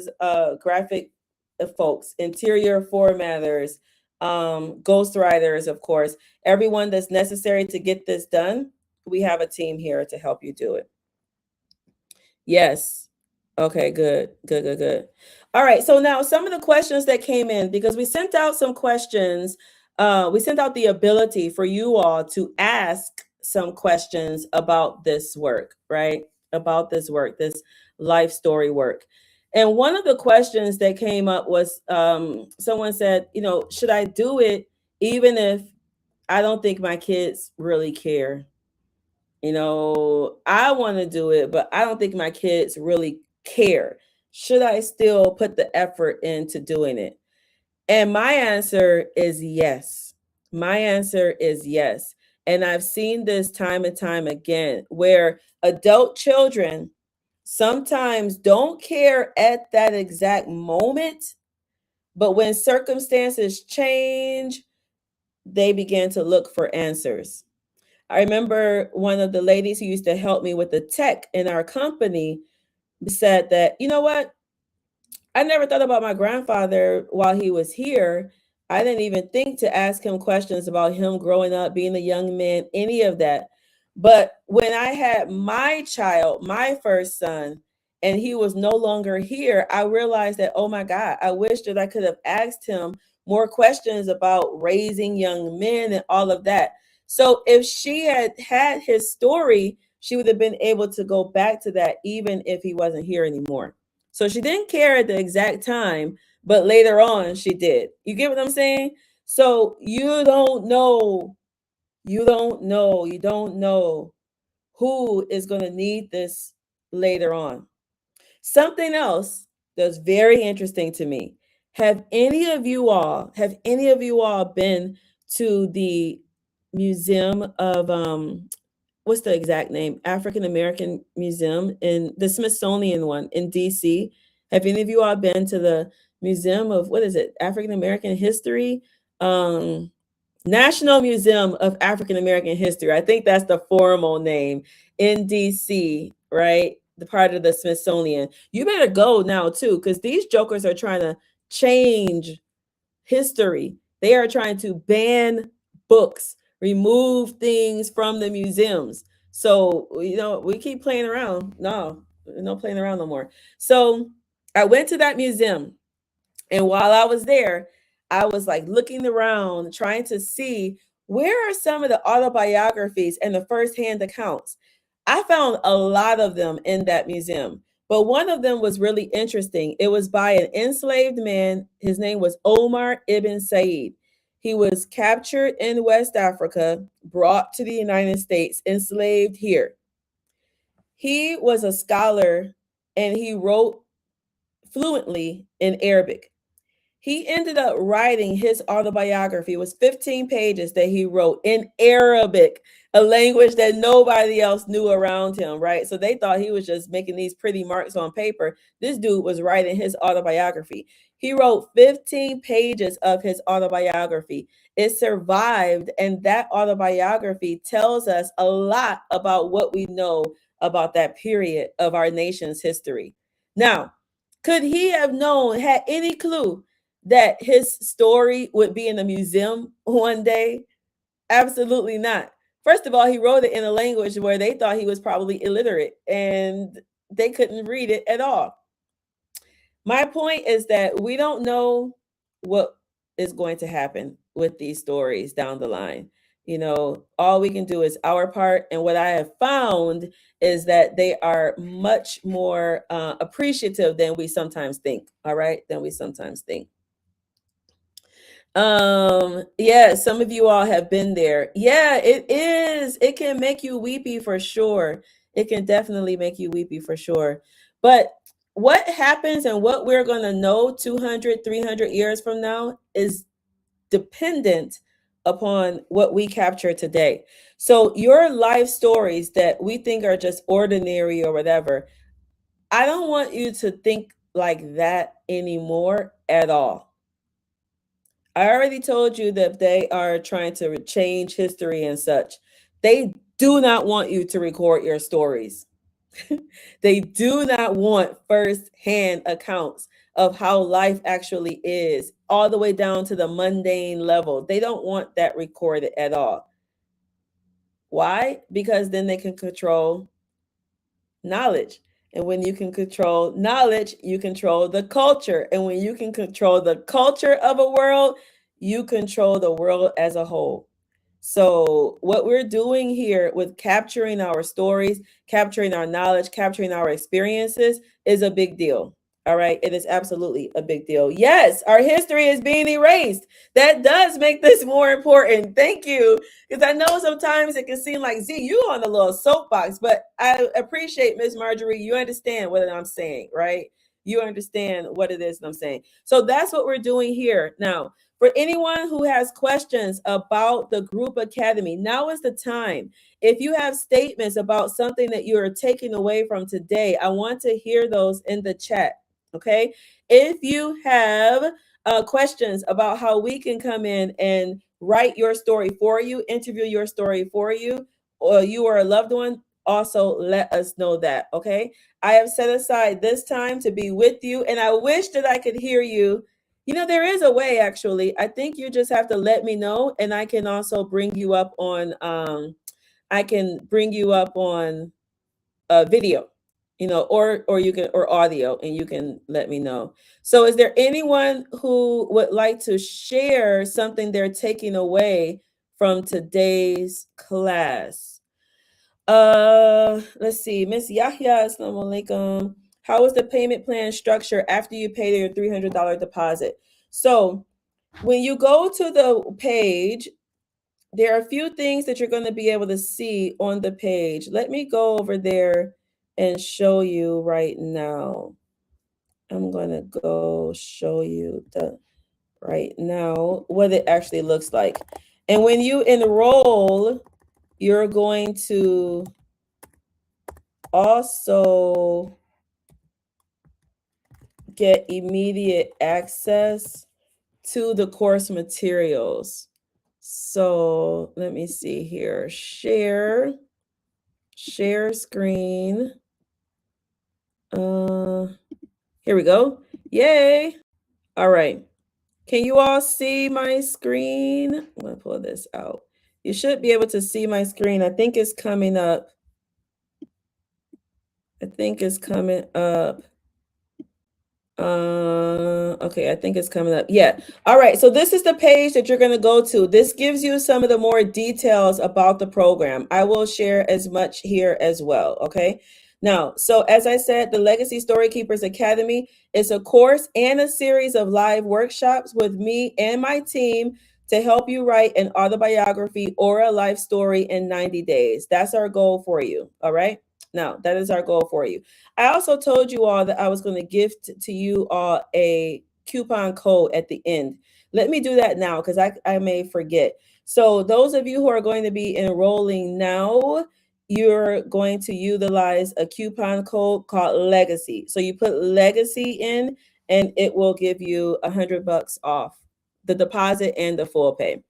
folks, interior formatters, ghostwriters, of course, everyone that's necessary to get this done. We have a team here to help you do it. Yes. Okay, good. Good, good, good. All right. So now some of the questions that came in, because we sent out some questions, we sent out the ability for you all to ask some questions about this work, right? About this work, this life story work. And one of the questions that came up was someone said, should I do it even if I don't think my kids really care? I want to do it, but I don't think my kids really care. Should I still put the effort into doing it? And my answer is yes. My answer is yes. And I've seen this time and time again where adult children sometimes don't care at that exact moment, but when circumstances change, they begin to look for answers. I remember one of the ladies who used to help me with the tech in our company said that, you know what? I never thought about my grandfather while he was here. I didn't even think to ask him questions about him growing up, being a young man, any of that. But when I had my child, my first son, and he was no longer here, I realized that, oh my God, I wish that I could have asked him more questions about raising young men and all of that. So if she had had his story, she would have been able to go back to that even if he wasn't here anymore. So she didn't care at the exact time, but later on she did. You get what I'm saying? So you don't know. You don't know who is going to need this later on. Something else that's very interesting to me. Have any of you all been to the Museum of what's the exact name? African American Museum in the Smithsonian one in DC. Have any of you all been to the Museum of what is it? African American History? Um, National Museum of African American History. I think that's the formal name in DC, right? The part of the Smithsonian. You better go now too, because these jokers are trying to change history. They are trying to ban books, remove things from the museums. So, we keep playing around. No playing around no more. So I went to that museum, and while I was there, I was like looking around, trying to see where are some of the autobiographies and the firsthand accounts. I found a lot of them in that museum, but one of them was really interesting. It was by an enslaved man. His name was Omar Ibn Said. He was captured in West Africa, brought to the United States, enslaved here. He was a scholar and he wrote fluently in Arabic. He ended up writing his autobiography. It was 15 pages that he wrote in Arabic, a language that nobody else knew around him, right? So they thought he was just making these pretty marks on paper. This dude was writing his autobiography. He wrote 15 pages of his autobiography. It survived, and that autobiography tells us a lot about what we know about that period of our nation's history. Now, could he have known, had any clue that his story would be in a museum one day? Absolutely not. First of all, he wrote it in a language where they thought he was probably illiterate and they couldn't read it at all. My point is that we don't know what is going to happen with these stories down the line. You know, all we can do is our part. And what I have found is that they are much more appreciative than we sometimes think. All right, than we sometimes think. Yeah, some of you all have been there. Yeah, it is. It can make you weepy for sure. It can definitely make you weepy for sure. But what happens and what we're going to know 200, 300 years from now is dependent upon what we capture today. So your life stories that we think are just ordinary or whatever, I don't want you to think like that anymore at all. I already told you that they are trying to change history and such. They do not want you to record your stories. They do not want first-hand accounts of how life actually is, all the way down to the mundane level. They don't want that recorded at all. Why? Because then they can control knowledge. And when you can control knowledge, you control the culture. And when you can control the culture of a world, you control the world as a whole. So, what we're doing here with capturing our stories, capturing our knowledge, capturing our experiences is a big deal. All right. It is absolutely a big deal. Yes, our history is being erased. That does make this more important. Thank you. Because I know sometimes it can seem like, Z, you on a little soapbox, but I appreciate, Miss Marjorie, you understand what I'm saying, right? You understand what it is that I'm saying. So that's what we're doing here. Now, for anyone who has questions about the Group Academy, now is the time. If you have statements about something that you are taking away from today, I want to hear those in the chat. Okay. If you have questions about how we can come in and write your story for you, interview your story for you, or you or a loved one, also let us know that. Okay. I have set aside this time to be with you, and I wish that I could hear you. You know, there is a way actually. I think you just have to let me know, and I can also bring you up on video, you know, or you can, or audio, and you can let me know. So is there anyone who would like to share something they're taking away from today's class? Let's see. Miss Yahya, assalamu alaikum. How is the payment plan structure after you pay your $300 deposit? So when you go to the page, there are a few things that you're going to be able to see on the page. Let me go over there and show you right now. I'm going to go show you the right now what it actually looks like. And when you enroll, you're going to also get immediate access to the course materials. So let me see here. Share screen. Here we go. Yay. All right. Can you all see my screen? I'm going to pull this out. You should be able to see my screen. I think it's coming up. Okay, I think it's coming up. Yeah. All right. So this is the page that you're going to go to. This gives you some of the more details about the program. I will share as much here as well. Okay. Now, so as I said, the Legacy Storykeepers Academy is a course and a series of live workshops with me and my team to help you write an autobiography or a life story in 90 days. That's our goal for you. All right. Now, that is our goal for you. I also told you all that I was going to gift to you all a coupon code at the end. Let me do that now because I may forget. So those of you who are going to be enrolling now, you're going to utilize a coupon code called Legacy. So you put Legacy in and it will give you $100 off the deposit and the full pay.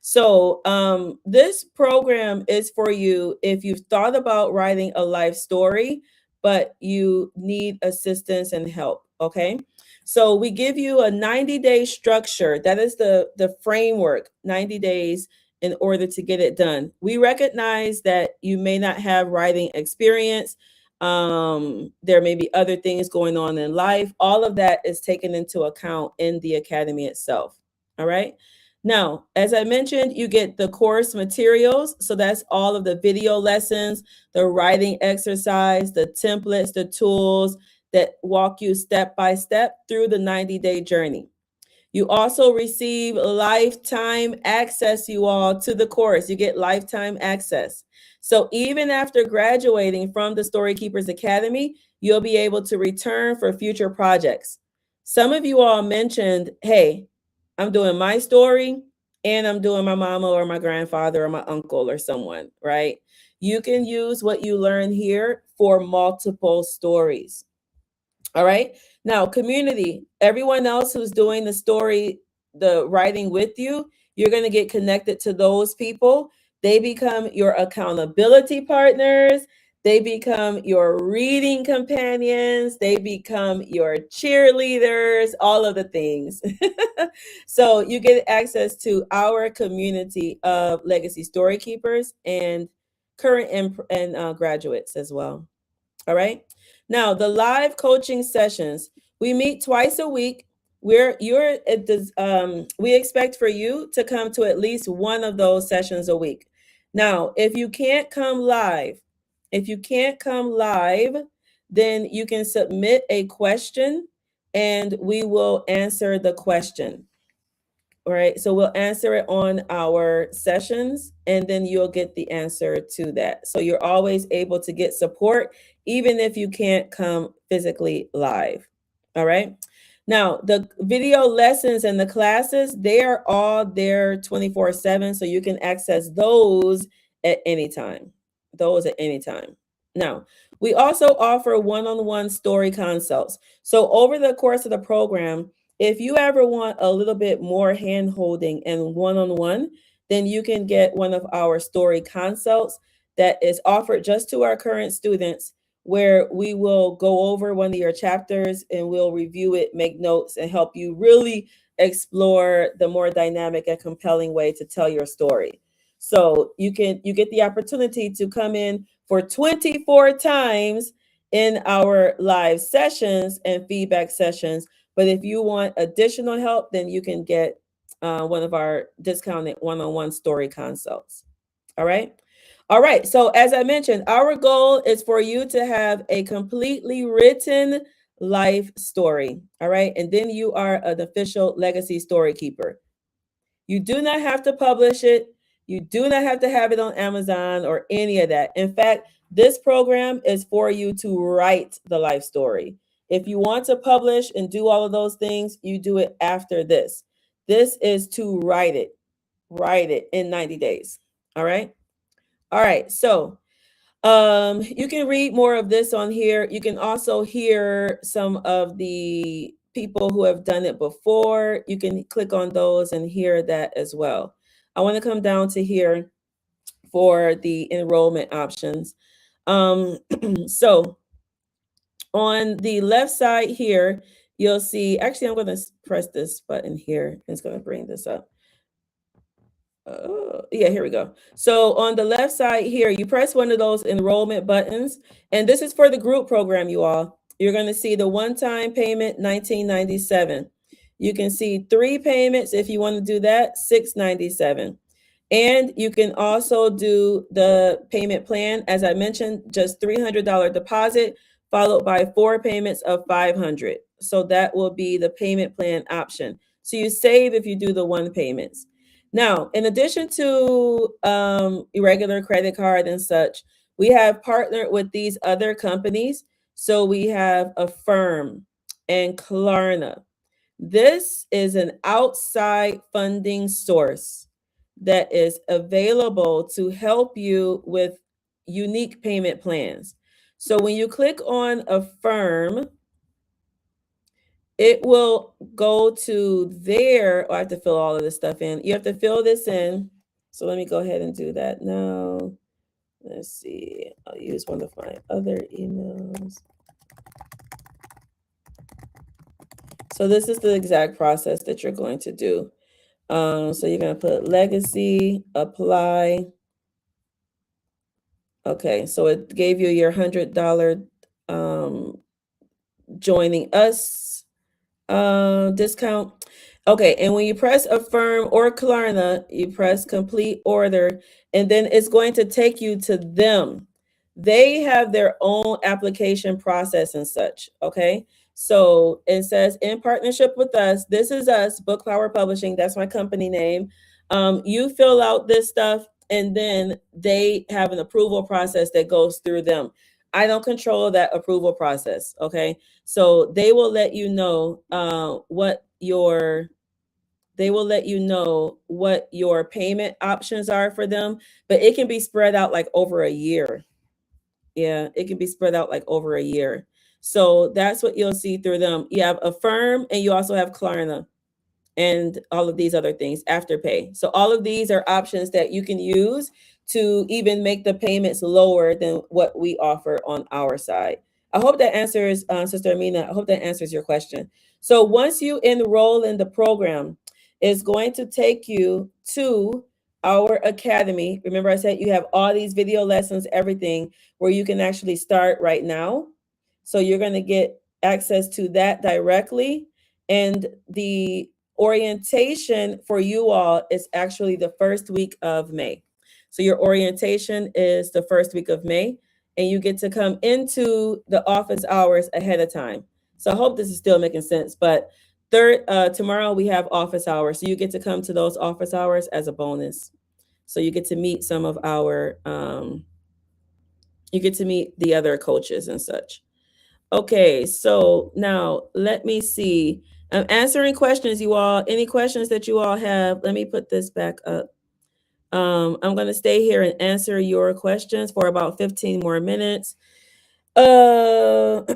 So this program is for you if you've thought about writing a life story, but you need assistance and help. Okay. So we give you a 90-day structure. That is the framework, 90 days in order to get it done. We recognize that you may not have writing experience. There may be other things going on in life. All of that is taken into account in the academy itself. All right. Now, as I mentioned, you get the course materials. So that's all of the video lessons, the writing exercise, the templates, the tools that walk you step by step through the 90-day journey. You also receive lifetime access, you all, to the course. You get lifetime access. So even after graduating from the Storykeepers Academy, you'll be able to return for future projects. Some of you all mentioned, hey, I'm doing my story and I'm doing my mama or my grandfather or my uncle or someone, right? You can use what you learn here for multiple stories. All right. Now, community, everyone else who's doing the story, the writing with you, you're going to get connected to those people. They become your accountability partners. They become your reading companions. They become your cheerleaders, all of the things. So you get access to our community of legacy story keepers and current and graduates as well. All right. Now, the live coaching sessions, we meet twice a week. We expect for you to come to at least one of those sessions a week. Now, if you can't come live, then you can submit a question and we will answer the question. All right. So we'll answer it on our sessions and then you'll get the answer to that. So you're always able to get support, even if you can't come physically live. All right. Now, the video lessons and the classes, they are all there 24/7. So you can access those at any time. Those at any time. Now, we also offer one-on-one story consults. So over the course of the program, if you ever want a little bit more hand holding and one-on-one, then you can get one of our story consults that is offered just to our current students, where we will go over one of your chapters and we'll review it, make notes, and help you really explore the more dynamic and compelling way to tell your story. So you get the opportunity to come in for 24 times in our live sessions and feedback sessions. But if you want additional help, then you can get one of our discounted one-on-one story consults. All right. All right. So as I mentioned, our goal is for you to have a completely written life story. All right. And then you are an official legacy story keeper. You do not have to publish it. You do not have to have it on Amazon or any of that. In fact, this program is for you to write the life story. If you want to publish and do all of those things, you do it after this. This is to write it in 90 days. All right. All right. So you can read more of this on here. You can also hear some of the people who have done it before. You can click on those and hear that as well. I want to come down to here for the enrollment options. So on the left side here, you'll see, actually, I'm going to press this button here. It's going to bring this up. Yeah, here we go. So on the left side here, you press one of those enrollment buttons, and this is for the group program, you all. You're going to see the one-time payment, $19.97. You can see 3 payments if you want to do that, $6.97. And you can also do the payment plan, as I mentioned, just $300 deposit followed by 4 payments of $500. So that will be the payment plan option. So you save if you do the 1 payments. Now, in addition to irregular credit card and such, we have partnered with these other companies. So we have Affirm and Klarna. This is an outside funding source that is available to help you with unique payment plans. So when you click on Affirm, it will go to there. Oh, I have to fill all of this stuff in. You have to fill this in. So let me go ahead and do that now. Let's see. I'll use one of my other emails. So this is the exact process that you're going to do. So you're going to put legacy, apply. Okay, so it gave you your $100 joining us discount. Okay, and when you press affirm or Klarna, you press complete order, and then it's going to take you to them. They have their own application process and such. Okay, so it says in partnership with us. This is us, Book Power Publishing. That's my company name. You fill out this stuff, and then they have an approval process that goes through them. I don't control that approval process. Okay, so they will let you know what your payment options are for them, but it can be spread out like over a year. Yeah, it can be spread out like over a year. So that's what you'll see through them. You have Affirm and you also have Klarna and all of these other things, Afterpay. So all of these are options that you can use to even make the payments lower than what we offer on our side. I hope that answers, Sister Amina, I hope that answers your question. So once you enroll in the program, it's going to take you to our academy. Remember, I said you have all these video lessons, everything where you can actually start right now. So you're going to get access to that directly. And the orientation for you all is actually the first week of May. So your orientation is the first week of May, and you get to come into the office hours ahead of time. So I hope this is still making sense. But tomorrow we have office hours, so you get to come to those office hours as a bonus. So you get to meet some of our, you get to meet the other coaches and such. Okay, so now let me see. I'm answering questions, you all. Any questions that you all have? Let me put this back up. I'm going to stay here and answer your questions for about 15 more minutes. Let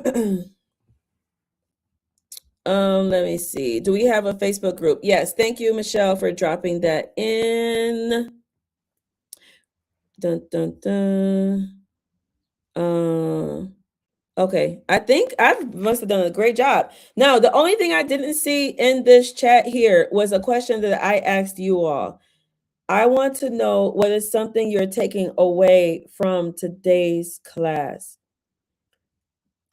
me see. Do we have a Facebook group? Yes. Thank you, Michelle, for dropping that in. Dun dun dun. Okay, I think I must have done a great job. Now, the only thing I didn't see in this chat here was a question that I asked you all. I want to know what is something you're taking away from today's class.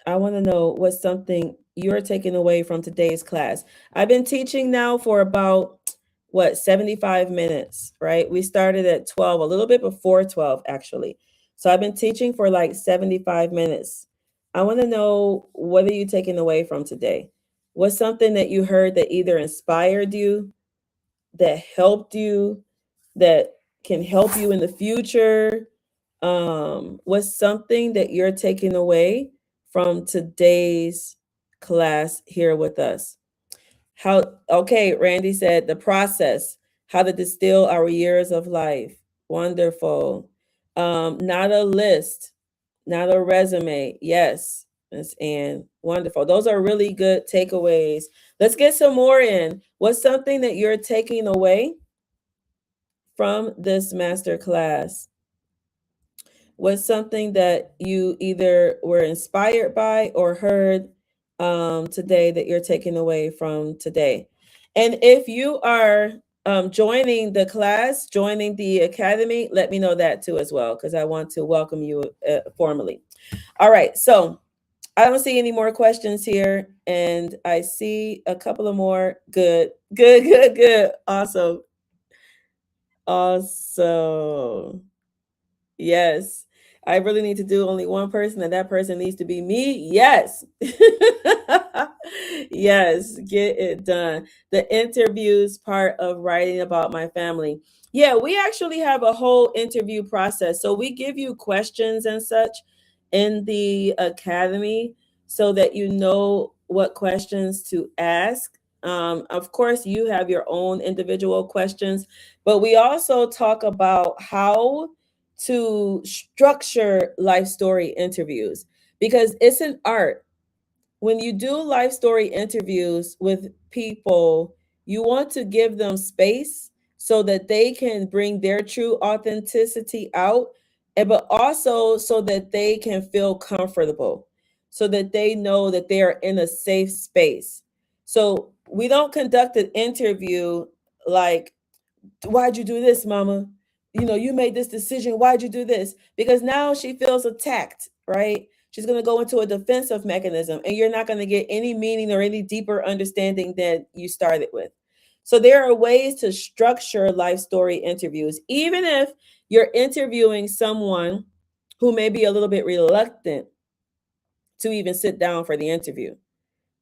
I want to know what's something you're taking away from today's class. I've been teaching now for about 75 minutes, right? We started at 12, a little bit before 12 actually. So I've been teaching for like 75 minutes. I want to know, what are you taking away from today? What's something that you heard that either inspired you, that helped you, that can help you in the future? What's something that you're taking away from today's class here with us? Okay, Randy said the process, how to distill our years of life. Wonderful. Not a list, not a resume. Yes, Miss Ann. Wonderful. Those are really good takeaways. Let's get some more in. What's something that you're taking away from this master class? What's something that you either were inspired by or heard today that you're taking away from today? And if you are joining the class, joining the academy, let me know that too as well, because I want to welcome you formally. All right, so I don't see any more questions here, and I see a couple of more. Good, good, good, good. Awesome. Awesome. Yes. I really need to do only one person, and that person needs to be me. Yes. Yes, get it done. The interviews part of writing about my family. Yeah, we actually have a whole interview process. So we give you questions and such in the academy so that you know what questions to ask. Of course, you have your own individual questions, but we also talk about how to structure life story interviews, because it's an art. When you do life story interviews with people, you want to give them space so that they can bring their true authenticity out, but also so that they can feel comfortable, so that they know that they are in a safe space. So we don't conduct an interview like, why'd you do this, mama? You made this decision. Why'd you do this? Because now she feels attacked, right? She's going to go into a defensive mechanism, and you're not going to get any meaning or any deeper understanding than you started with. So there are ways to structure life story interviews, even if you're interviewing someone who may be a little bit reluctant to even sit down for the interview.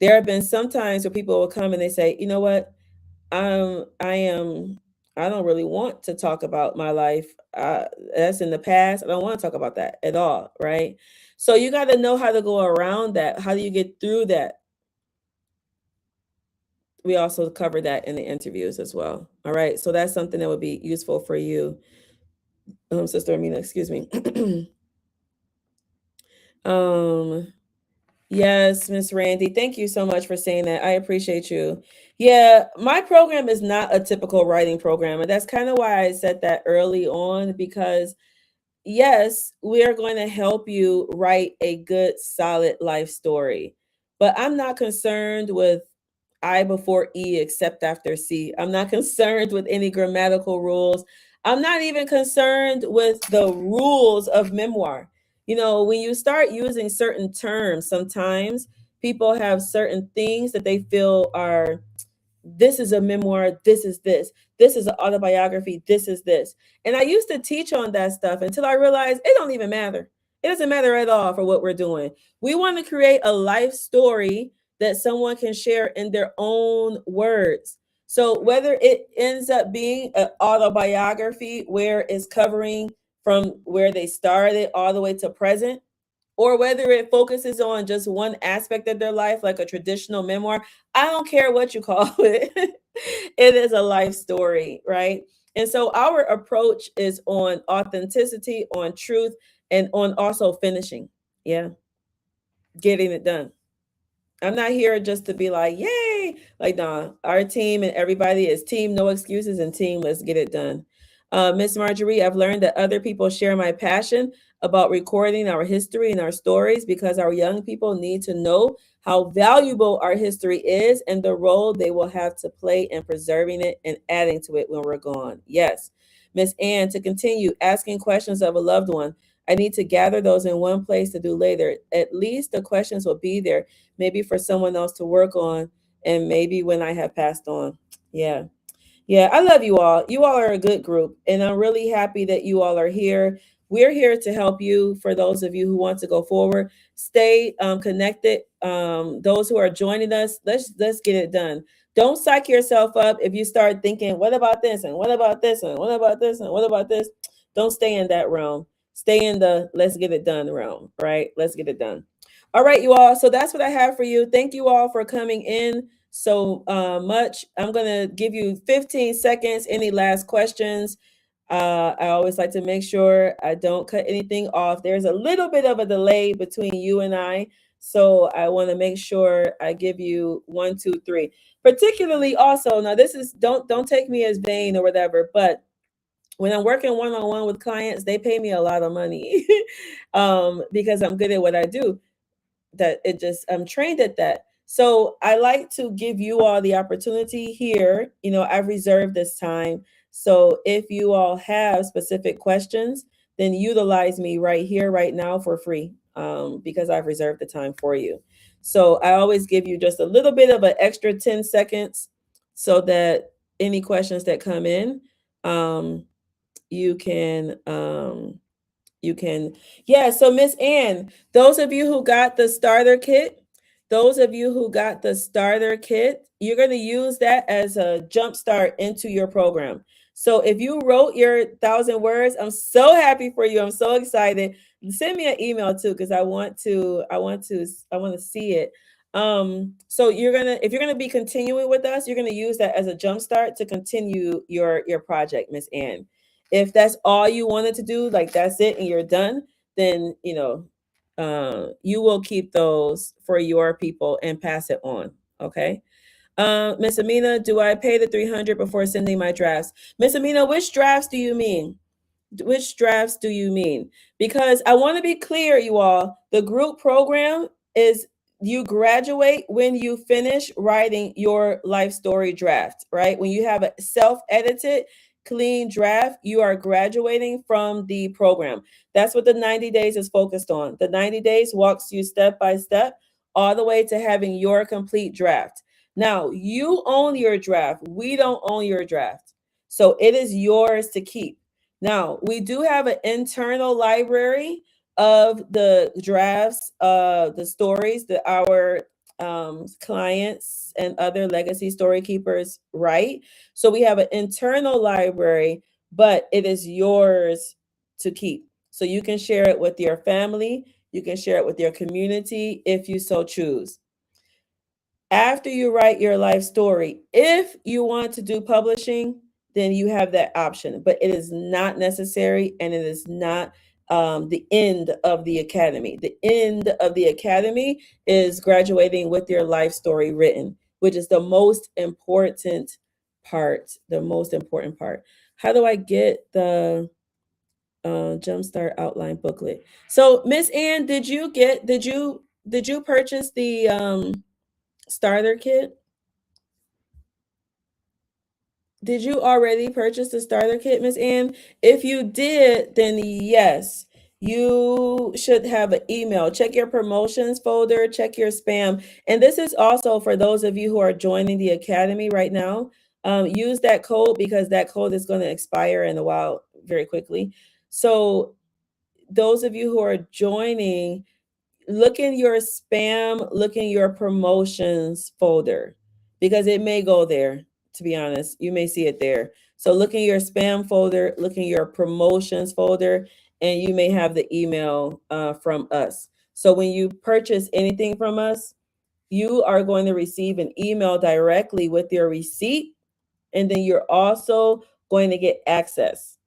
There have been some times where people will come and they say, you know what, I don't really want to talk about my life. That's in the past. I don't want to talk about that at all, right? So you got to know how to go around that. How do you get through that? We also cover that in the interviews as well. All right. So that's something that would be useful for you, Sister Amina. Excuse me. Yes, Miss Randy. Thank you so much for saying that. I appreciate you. Yeah, my program is not a typical writing program, and that's kind of why I said that early on, because yes, we are going to help you write a good, solid life story. But I'm not concerned with I before E except after C. I'm not concerned with any grammatical rules. I'm not even concerned with the rules of memoir. You know, when you start using certain terms, sometimes people have certain things that they feel are, this is a memoir, this is an autobiography, this is this. And I used to teach on that stuff until I realized it don't even matter. It doesn't matter at all for what we're doing. We want to create a life story that someone can share in their own words. So whether it ends up being an autobiography where it's covering from where they started all the way to present, or whether it focuses on just one aspect of their life, like a traditional memoir, I don't care what you call it. It is a life story, right? And so our approach is on authenticity, on truth, and on also finishing. Yeah, getting it done. I'm not here just to be like, yay. Like, nah, our team and everybody is team, no excuses, and team, let's get it done. Miss Marjorie, I've learned that other people share my passion about recording our history and our stories because our young people need to know how valuable our history is and the role they will have to play in preserving it and adding to it when we're gone. Yes. Miss Ann, to continue asking questions of a loved one, I need to gather those in one place to do later. At least the questions will be there, maybe for someone else to work on, and maybe when I have passed on. Yeah. Yeah, I love you all. You all are a good group, and I'm really happy that you all are here. We're here to help you. For those of you who want to go forward, stay connected. Those who are joining us, let's get it done. Don't psych yourself up if you start thinking, "What about this? And what about this? And what about this? And what about this?" Don't stay in that realm. Stay in the "let's get it done" realm. Right? Let's get it done. All right, you all. So that's what I have for you. Thank you all for coming in so much. I'm going to give you 15 seconds. Any last questions? I always like to make sure I don't cut anything off. There's a little bit of a delay between you and I. So I want to make sure I give you 1, 2, 3. Particularly also, now this is, don't take me as vain or whatever, but when I'm working one-on-one with clients, they pay me a lot of money because I'm good at what I do. That it just, I'm trained at that. So I like to give you all the opportunity here. You know, I've reserved this time. So if you all have specific questions, then utilize me right here, right now for free, because I've reserved the time for you. So I always give you just a little bit of an extra 10 seconds so that any questions that come in, um, you can you can, yeah. So Miss Ann, those of you who got the starter kit, you're going to use that as a jump start into your program. So if you wrote your 1,000 words, I'm so happy for you. I'm so excited. Send me an email too, because I want to see it. So if you're gonna be continuing with us, you're gonna use that as a jump start to continue your project, Miss Ann. If that's all you wanted to do, like that's it and you're done, then you will keep those for your people and pass it on. Okay. Miss Amina, do I pay the 300 before sending my drafts? Miss Amina, which drafts do you mean? Which drafts do you mean? Because I want to be clear, you all, the group program is, you graduate when you finish writing your life story draft, right? When you have a self-edited, clean draft, you are graduating from the program. That's what the 90 days is focused on. The 90 days walks you step by step all the way to having your complete draft. Now, you own your draft. We don't own your draft. So it is yours to keep. Now, we do have an internal library of the drafts, the stories that our clients and other legacy story keepers write. So we have an internal library, but it is yours to keep. So you can share it with your family, you can share it with your community if you so choose. After you write your life story, if you want to do publishing, then you have that option, but it is not necessary and it is not the end of the academy. The end of the academy is graduating with your life story written, which is the most important part. The most important part. How do I get the Jumpstart outline booklet? So, Miss Ann, did you purchase the starter kit? Did you already purchase the starter kit, Miss Ann? If you did, then yes, you should have an email. Check your promotions folder, check your spam. And this is also for those of you who are joining the academy right now. Use that code because that code is going to expire in a while, very quickly. So those of you who are joining, look in your spam, look in your promotions folder because it may go there. To be honest, you may see it there. So look in your spam folder, look in your promotions folder, and you may have the email from us. So when you purchase anything from us, you are going to receive an email directly with your receipt, and then you're also going to get access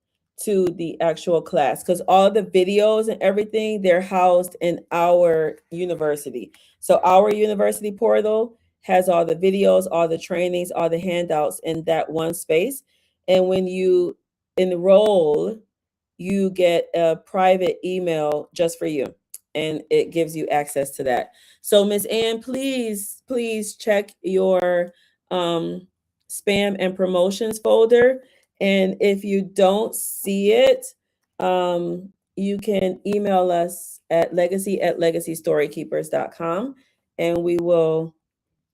to the actual class because all the videos and everything, they're housed in our university. So our university portal has all the videos, all the trainings, all the handouts in that one space. And when you enroll, you get a private email just for you, and it gives you access to that. So Miss Ann, please check your spam and promotions folder, and if you don't see it, you can email us at legacy@legacystorykeepers.com, and we will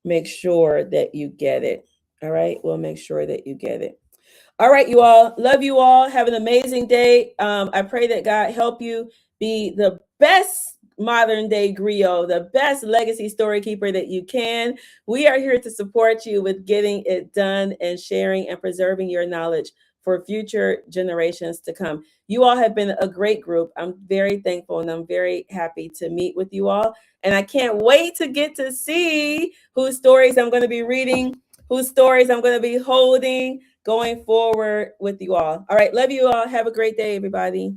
make sure that you get it. All right, we'll make sure that you get it. All right, you all. Love you all. Have an amazing day. I pray that God help you be the best modern day griot, the best legacy story keeper that you can. We are here to support you with getting it done and sharing and preserving your knowledge for future generations to come. You all have been a great group. I'm very thankful and I'm very happy to meet with you all. And I can't wait to get to see whose stories I'm going to be reading, whose stories I'm going to be holding going forward with you all. All right. Love you all. Have a great day, everybody.